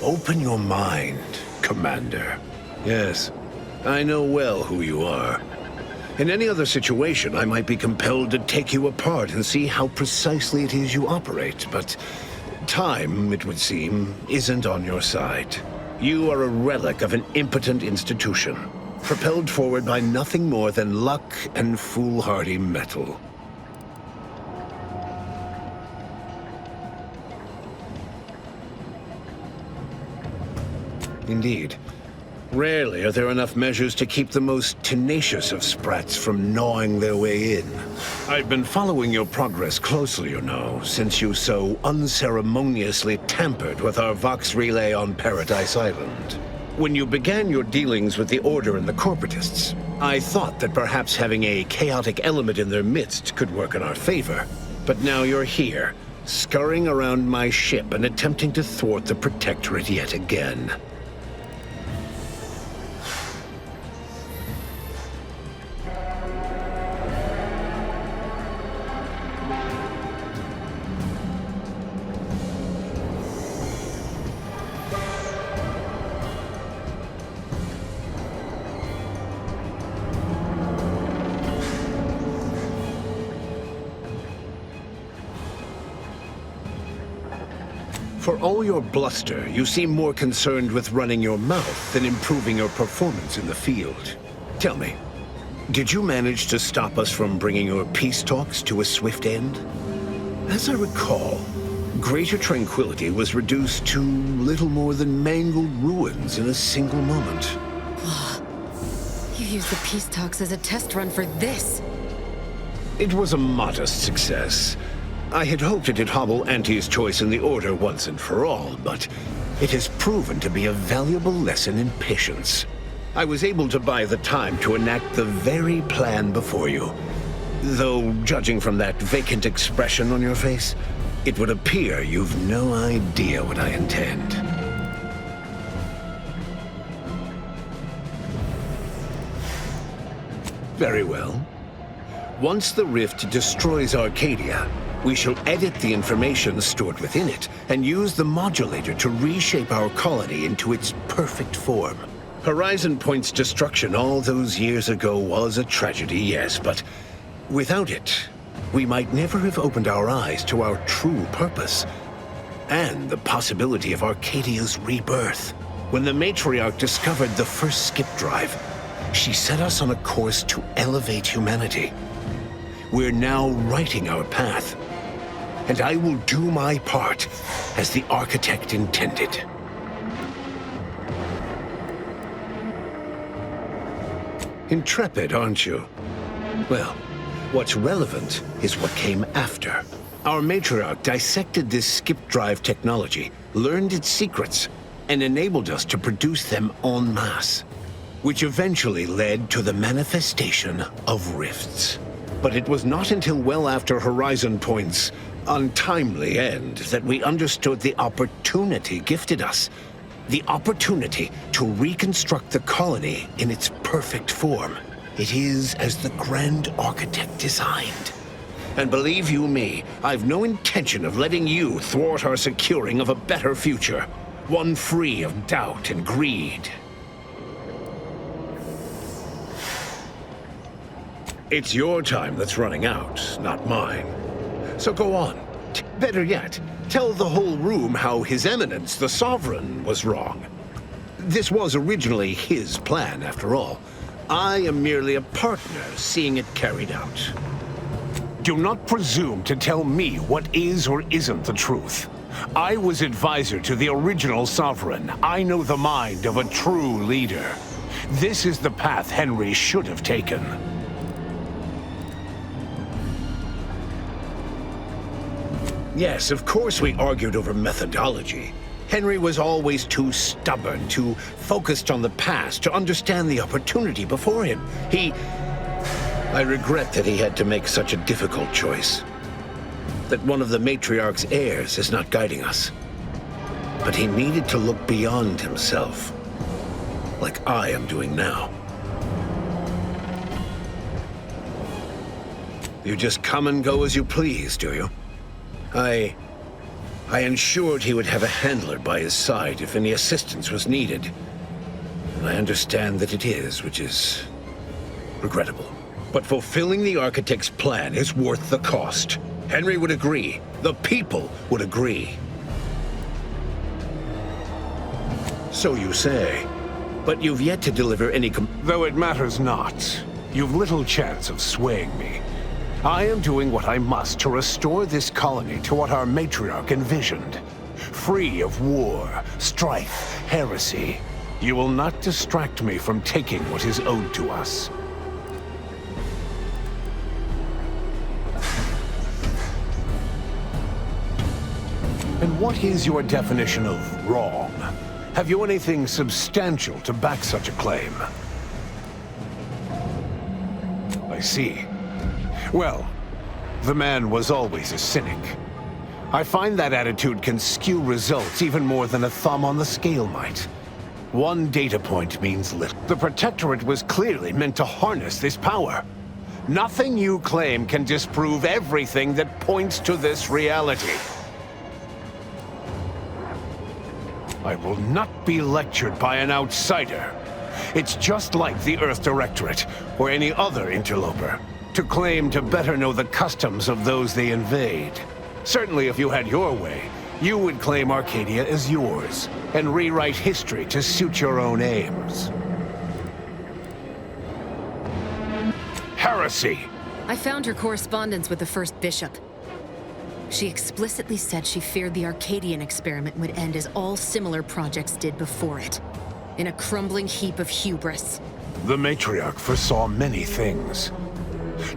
Open your mind, Commander. Yes, I know well who you are. In any other situation, I might be compelled to take you apart and see how precisely it is you operate, but time, it would seem, isn't on your side. You are a relic of an impotent institution, propelled forward by nothing more than luck and foolhardy metal. Indeed. Rarely are there enough measures to keep the most tenacious of sprats from gnawing their way in. I've been following your progress closely, you know, since you so unceremoniously tampered with our Vox relay on Paradise Island. When you began your dealings with the Order and the Corporatists, I thought that perhaps having a chaotic element in their midst could work in our favor. But now you're here, scurrying around my ship and attempting to thwart the Protectorate yet again. For all your bluster, you seem more concerned with running your mouth than improving your performance in the field. Tell me, did you manage to stop us from bringing your peace talks to a swift end? As I recall, Greater Tranquility was reduced to little more than mangled ruins in a single moment. You used the peace talks as a test run for this. It was a modest success. I had hoped it'd hobble Auntie's choice in the Order once and for all, but it has proven to be a valuable lesson in patience. I was able to buy the time to enact the very plan before you. Though, judging from that vacant expression on your face, it would appear you've no idea what I intend. Very well. Once the rift destroys Arcadia, we shall edit the information stored within it and use the modulator to reshape our colony into its perfect form. Horizon Point's destruction all those years ago was a tragedy, yes, but without it, we might never have opened our eyes to our true purpose and the possibility of Arcadia's rebirth. When the Matriarch discovered the first skip drive, she set us on a course to elevate humanity. We're now writing our path, and I will do my part as the architect intended. Intrepid, aren't you? Well, what's relevant is what came after. Our Matriarch dissected this skip drive technology, learned its secrets, and enabled us to produce them en masse, which eventually led to the manifestation of rifts. But it was not until well after Horizon Point's untimely end that we understood the opportunity gifted us. The opportunity to reconstruct the colony in its perfect form. It is as the Grand Architect designed. And believe you me, I've no intention of letting you thwart our securing of a better future. One free of doubt and greed. It's your time that's running out, not mine. So go on. Better yet, tell the whole room how His Eminence, the Sovereign, was wrong. This was originally his plan, after all. I am merely a partner seeing it carried out. Do not presume to tell me what is or isn't the truth. I was advisor to the original Sovereign. I know the mind of a true leader. This is the path Henry should have taken. Yes, of course we argued over methodology. Henry was always too stubborn, too focused on the past to understand the opportunity before him. I regret that he had to make such a difficult choice. That one of the Matriarch's heirs is not guiding us. But he needed to look beyond himself, like I am doing now. You just come and go as you please, do you? I ensured he would have a handler by his side if any assistance was needed. And I understand that it is, which is regrettable. But fulfilling the Architect's plan is worth the cost. Henry would agree. The people would agree. So you say. But you've yet to deliver any Though it matters not, you've little chance of swaying me. I am doing what I must to restore this colony to what our Matriarch envisioned. Free of war, strife, heresy. You will not distract me from taking what is owed to us. And what is your definition of wrong? Have you anything substantial to back such a claim? I see. Well, the man was always a cynic. I find that attitude can skew results even more than a thumb on the scale might. One data point means little. The Protectorate was clearly meant to harness this power. Nothing you claim can disprove everything that points to this reality. I will not be lectured by an outsider. It's just like the Earth Directorate, or any other interloper, to claim to better know the customs of those they invade. Certainly if you had your way, you would claim Arcadia as yours, and rewrite history to suit your own aims. Heresy! I found her correspondence with the first bishop. She explicitly said she feared the Arcadian experiment would end as all similar projects did before it, in a crumbling heap of hubris. The Matriarch foresaw many things.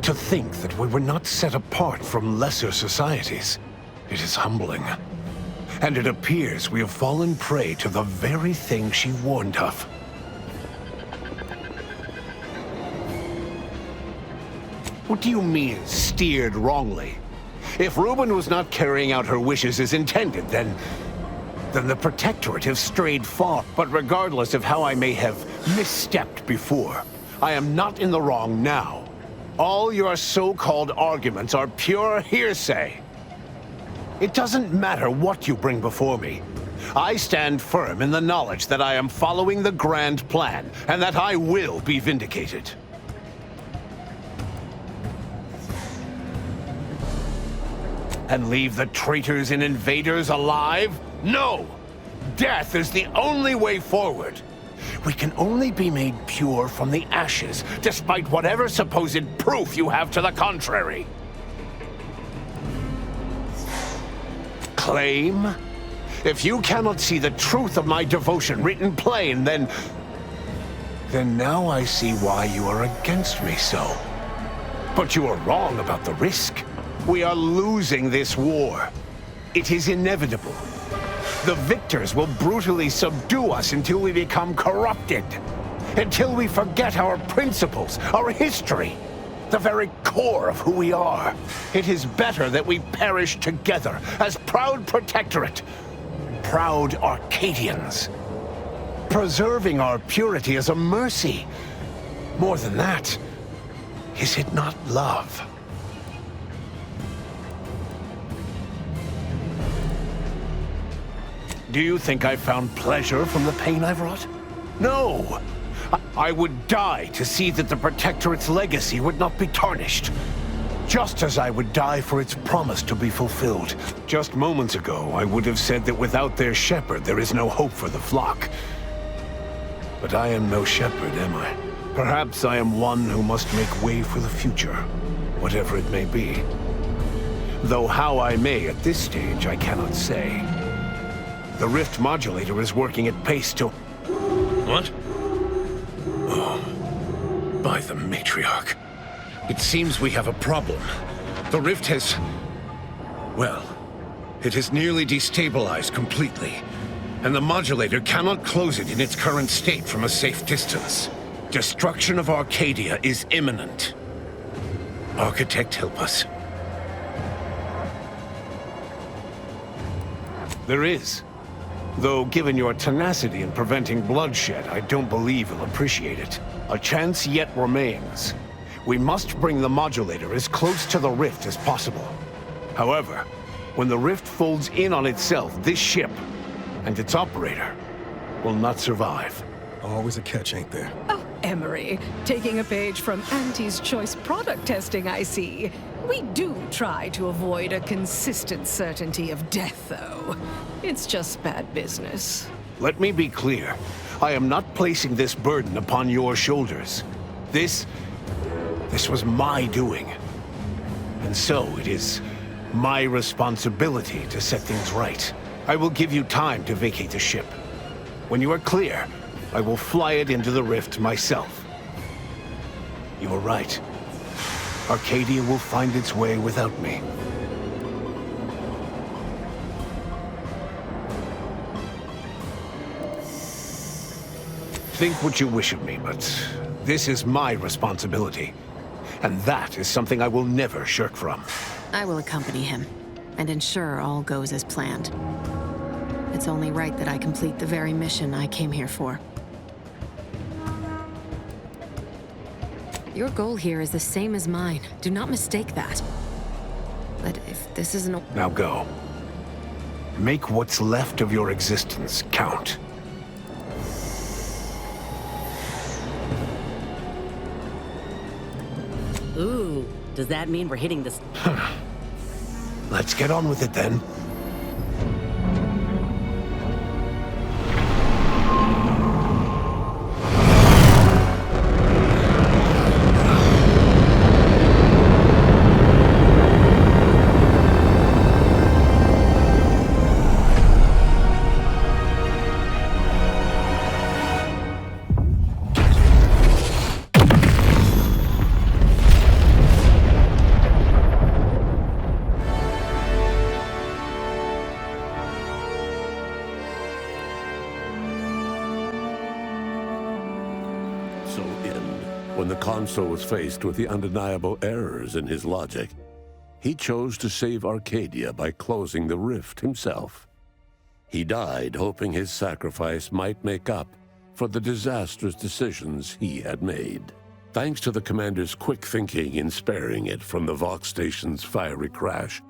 To think that we were not set apart from lesser societies, it is humbling. And it appears we have fallen prey to the very thing she warned of. What do you mean, steered wrongly? If Reuben was not carrying out her wishes as intended, then the Protectorate have strayed far. But regardless of how I may have misstepped before, I am not in the wrong now. All your so-called arguments are pure hearsay. It doesn't matter what you bring before me. I stand firm in the knowledge that I am following the grand plan, and that I will be vindicated. And leave the traitors and invaders alive? No! Death is the only way forward. We can only be made pure from the ashes, despite whatever supposed proof you have to the contrary. Claim? If you cannot see the truth of my devotion written plain, then now I see why you are against me so. But you are wrong about the risk. We are losing this war. It is inevitable. The victors will brutally subdue us until we become corrupted. Until we forget our principles, our history, the very core of who we are. It is better that we perish together as proud Protectorate, proud Arcadians. Preserving our purity is a mercy. More than that, is it not love? Do you think I found pleasure from the pain I've wrought? No! I would die to see that the Protectorate's legacy would not be tarnished. Just as I would die for its promise to be fulfilled. Just moments ago, I would have said that without their shepherd, there is no hope for the flock. But I am no shepherd, am I? Perhaps I am one who must make way for the future, whatever it may be. Though how I may at this stage, I cannot say. The rift modulator is working at pace to... What? Oh, by the matriarch. It seems we have a problem. The rift has... well, it has nearly destabilized completely. And the modulator cannot close it in its current state from a safe distance. Destruction of Arcadia is imminent. Architect, help us. There is. Though, given your tenacity in preventing bloodshed, I don't believe you'll appreciate it. A chance yet remains. We must bring the modulator as close to the rift as possible. However, when the rift folds in on itself, this ship and its operator will not survive. Always a catch, ain't there? Oh, Emery, taking a page from Auntie's choice product testing, I see. We do try to avoid a consistent certainty of death, though. It's just bad business. Let me be clear. I am not placing this burden upon your shoulders. This was my doing. And so it is my responsibility to set things right. I will give you time to vacate the ship. When you are clear, I will fly it into the rift myself. You are right. Arcadia will find its way without me. Think what you wish of me, but this is my responsibility. And that is something I will never shirk from. I will accompany him, and ensure all goes as planned. It's only right that I complete the very mission I came here for. Your goal here is the same as mine. Do not mistake that. But if this isn't... Now go. Make what's left of your existence count. Ooh, does that mean we're hitting this? Let's get on with it then. So in When the console was faced with the undeniable errors in his logic, he chose to save Arcadia by closing the rift himself. He died hoping his sacrifice might make up for the disastrous decisions he had made. Thanks to the commander's quick thinking in sparing it from the Vox station's fiery crash,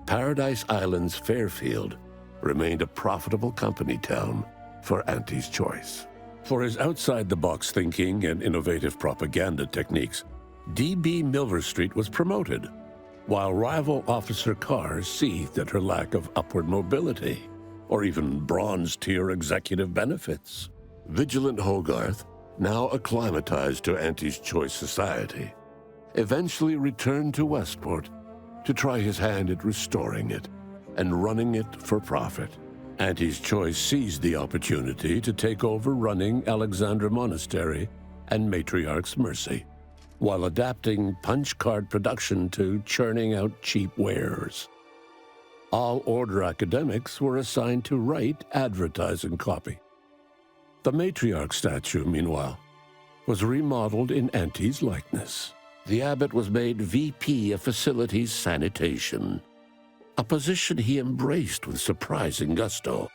Paradise Island's Fairfield remained a profitable company town for Auntie's Choice. For his outside-the-box thinking and innovative propaganda techniques, D.B. Milverstreet was promoted, while rival Officer Carr seethed at her lack of upward mobility, or even bronze-tier executive benefits. Vigilant Hogarth, now acclimatized to Auntie's Choice society, eventually returned to Westport to try his hand at restoring it and running it for profit. Auntie's Choice seized the opportunity to take over running Alexandra Monastery and Matriarch's Mercy, while adapting punch card production to churning out cheap wares. All Order academics were assigned to write advertising copy. The Matriarch statue, meanwhile, was remodeled in Auntie's likeness. The abbot was made VP of Facilities Sanitation, a position he embraced with surprising gusto,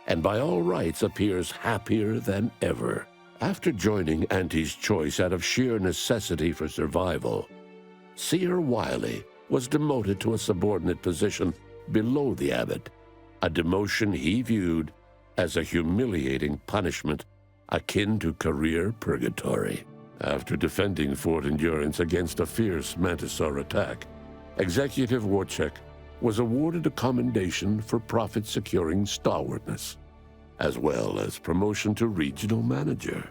and by all rights appears happier than ever. After joining Auntie's Choice out of sheer necessity for survival, Seer Wiley was demoted to a subordinate position below the abbot, a demotion he viewed as a humiliating punishment akin to career purgatory. After defending Fort Endurance against a fierce Mantisaur attack, Executive Warchek was awarded a commendation for profit-securing stalwartness, as well as promotion to regional manager.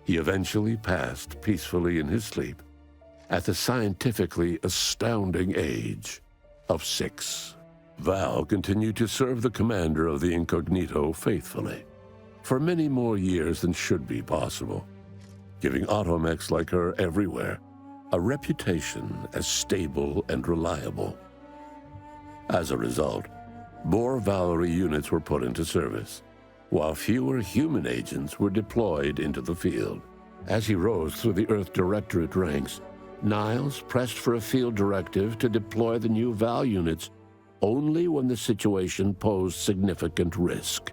He eventually passed peacefully in his sleep at the scientifically astounding age of 6. Val continued to serve the commander of the Incognito faithfully for many more years than should be possible, giving automechs like her everywhere a reputation as stable and reliable. As a result, more Valerie units were put into service, while fewer human agents were deployed into the field. As he rose through the Earth Directorate ranks, Niles pressed for a field directive to deploy the new Val units only when the situation posed significant risk.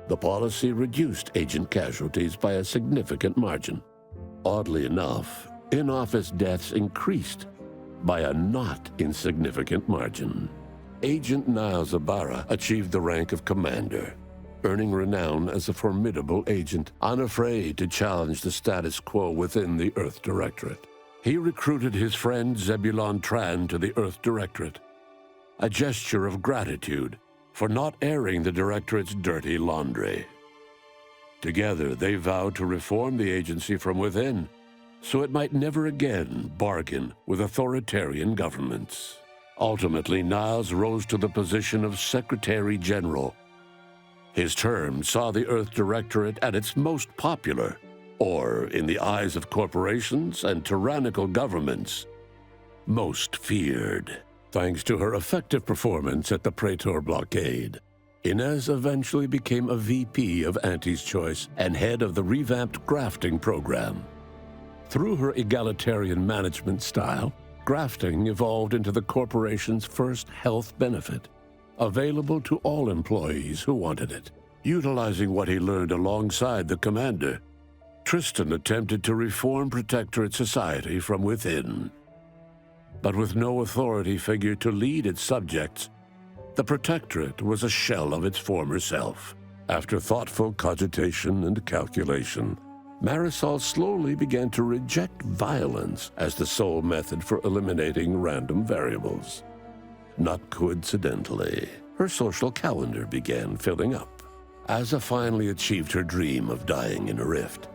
The policy reduced agent casualties by a significant margin. Oddly enough, in-office deaths increased by a not insignificant margin. Agent Niles Ibarra achieved the rank of commander, earning renown as a formidable agent, unafraid to challenge the status quo within the Earth Directorate. He recruited his friend Zebulon Tran to the Earth Directorate, a gesture of gratitude for not airing the Directorate's dirty laundry. Together, they vowed to reform the agency from within, so it might never again bargain with authoritarian governments. Ultimately, Niles rose to the position of Secretary General. His term saw the Earth Directorate at its most popular, or, in the eyes of corporations and tyrannical governments, most feared. Thanks to her effective performance at the Praetor blockade, Inez eventually became a VP of Auntie's Choice and head of the revamped grafting program. Through her egalitarian management style, grafting evolved into the corporation's first health benefit, available to all employees who wanted it. Utilizing what he learned alongside the commander, Tristan attempted to reform Protectorate society from within. But with no authority figure to lead its subjects, the Protectorate was a shell of its former self. After thoughtful cogitation and calculation, Marisol slowly began to reject violence as the sole method for eliminating random variables. Not coincidentally, her social calendar began filling up. Asa finally achieved her dream of dying in a rift.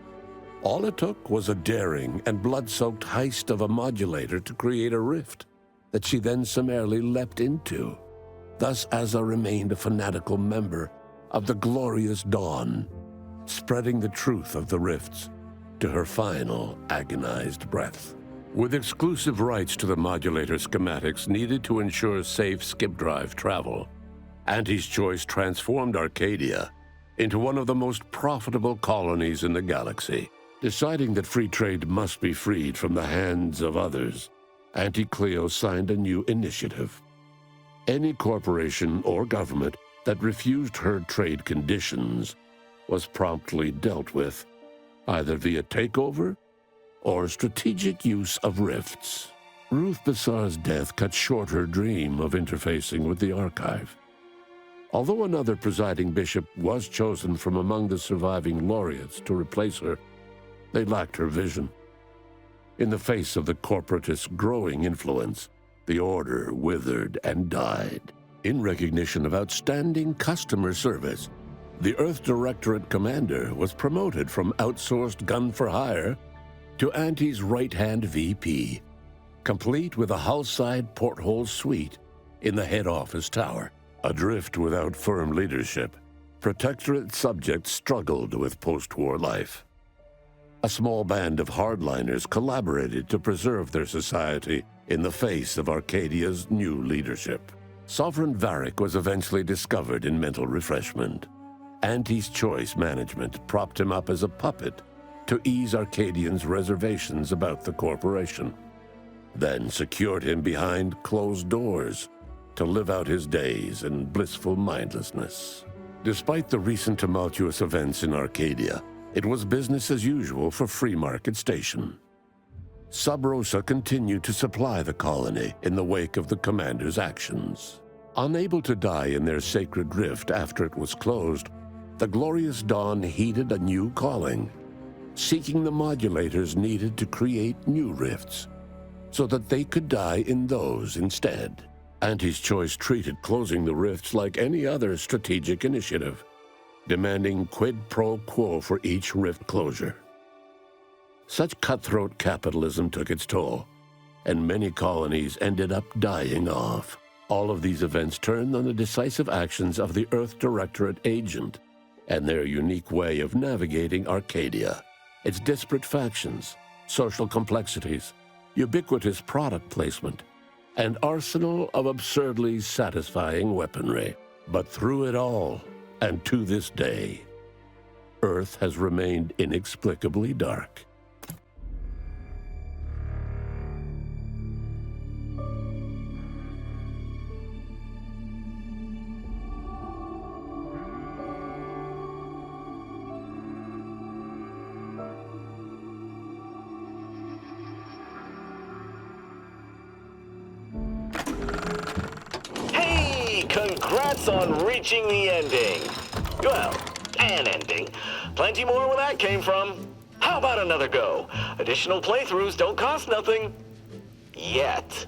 All it took was a daring and blood-soaked heist of a modulator to create a rift that she then summarily leapt into. Thus, Asa remained a fanatical member of the Glorious Dawn, spreading the truth of the rifts to her final agonized breath. With exclusive rights to the modulator schematics needed to ensure safe skip-drive travel, Auntie's Choice transformed Arcadia into one of the most profitable colonies in the galaxy. Deciding that free trade must be freed from the hands of others, Auntie Cleo signed a new initiative. Any corporation or government that refused her trade conditions was promptly dealt with, either via takeover or strategic use of rifts. Ruth Bassar's death cut short her dream of interfacing with the archive. Although another presiding bishop was chosen from among the surviving laureates to replace her, they lacked her vision. In the face of the corporatist's growing influence, the order withered and died. In recognition of outstanding customer service, the Earth Directorate Commander was promoted from outsourced gun for hire to Auntie's right-hand VP, complete with a hull-side porthole suite in the head office tower. Adrift without firm leadership, Protectorate subjects struggled with post-war life. A small band of hardliners collaborated to preserve their society in the face of Arcadia's new leadership. Sovereign Varric was eventually discovered in mental refreshment. Auntie's choice management propped him up as a puppet to ease Arcadians' reservations about the corporation, then secured him behind closed doors to live out his days in blissful mindlessness. Despite the recent tumultuous events in Arcadia, it was business as usual for Free Market Station. Sub Rosa continued to supply the colony in the wake of the commander's actions. Unable to die in their sacred rift after it was closed, the Glorious Dawn heeded a new calling, seeking the modulators needed to create new rifts, so that they could die in those instead. Auntie's choice treated closing the rifts like any other strategic initiative, demanding quid pro quo for each rift closure. Such cutthroat capitalism took its toll, and many colonies ended up dying off. All of these events turned on the decisive actions of the Earth Directorate agent and their unique way of navigating Arcadia, its disparate factions, social complexities, ubiquitous product placement, and arsenal of absurdly satisfying weaponry. But through it all, and to this day, Earth has remained inexplicably dark. Congrats on reaching the ending. Well, an ending. Plenty more where that came from. How about another go? Additional playthroughs don't cost nothing. Yet.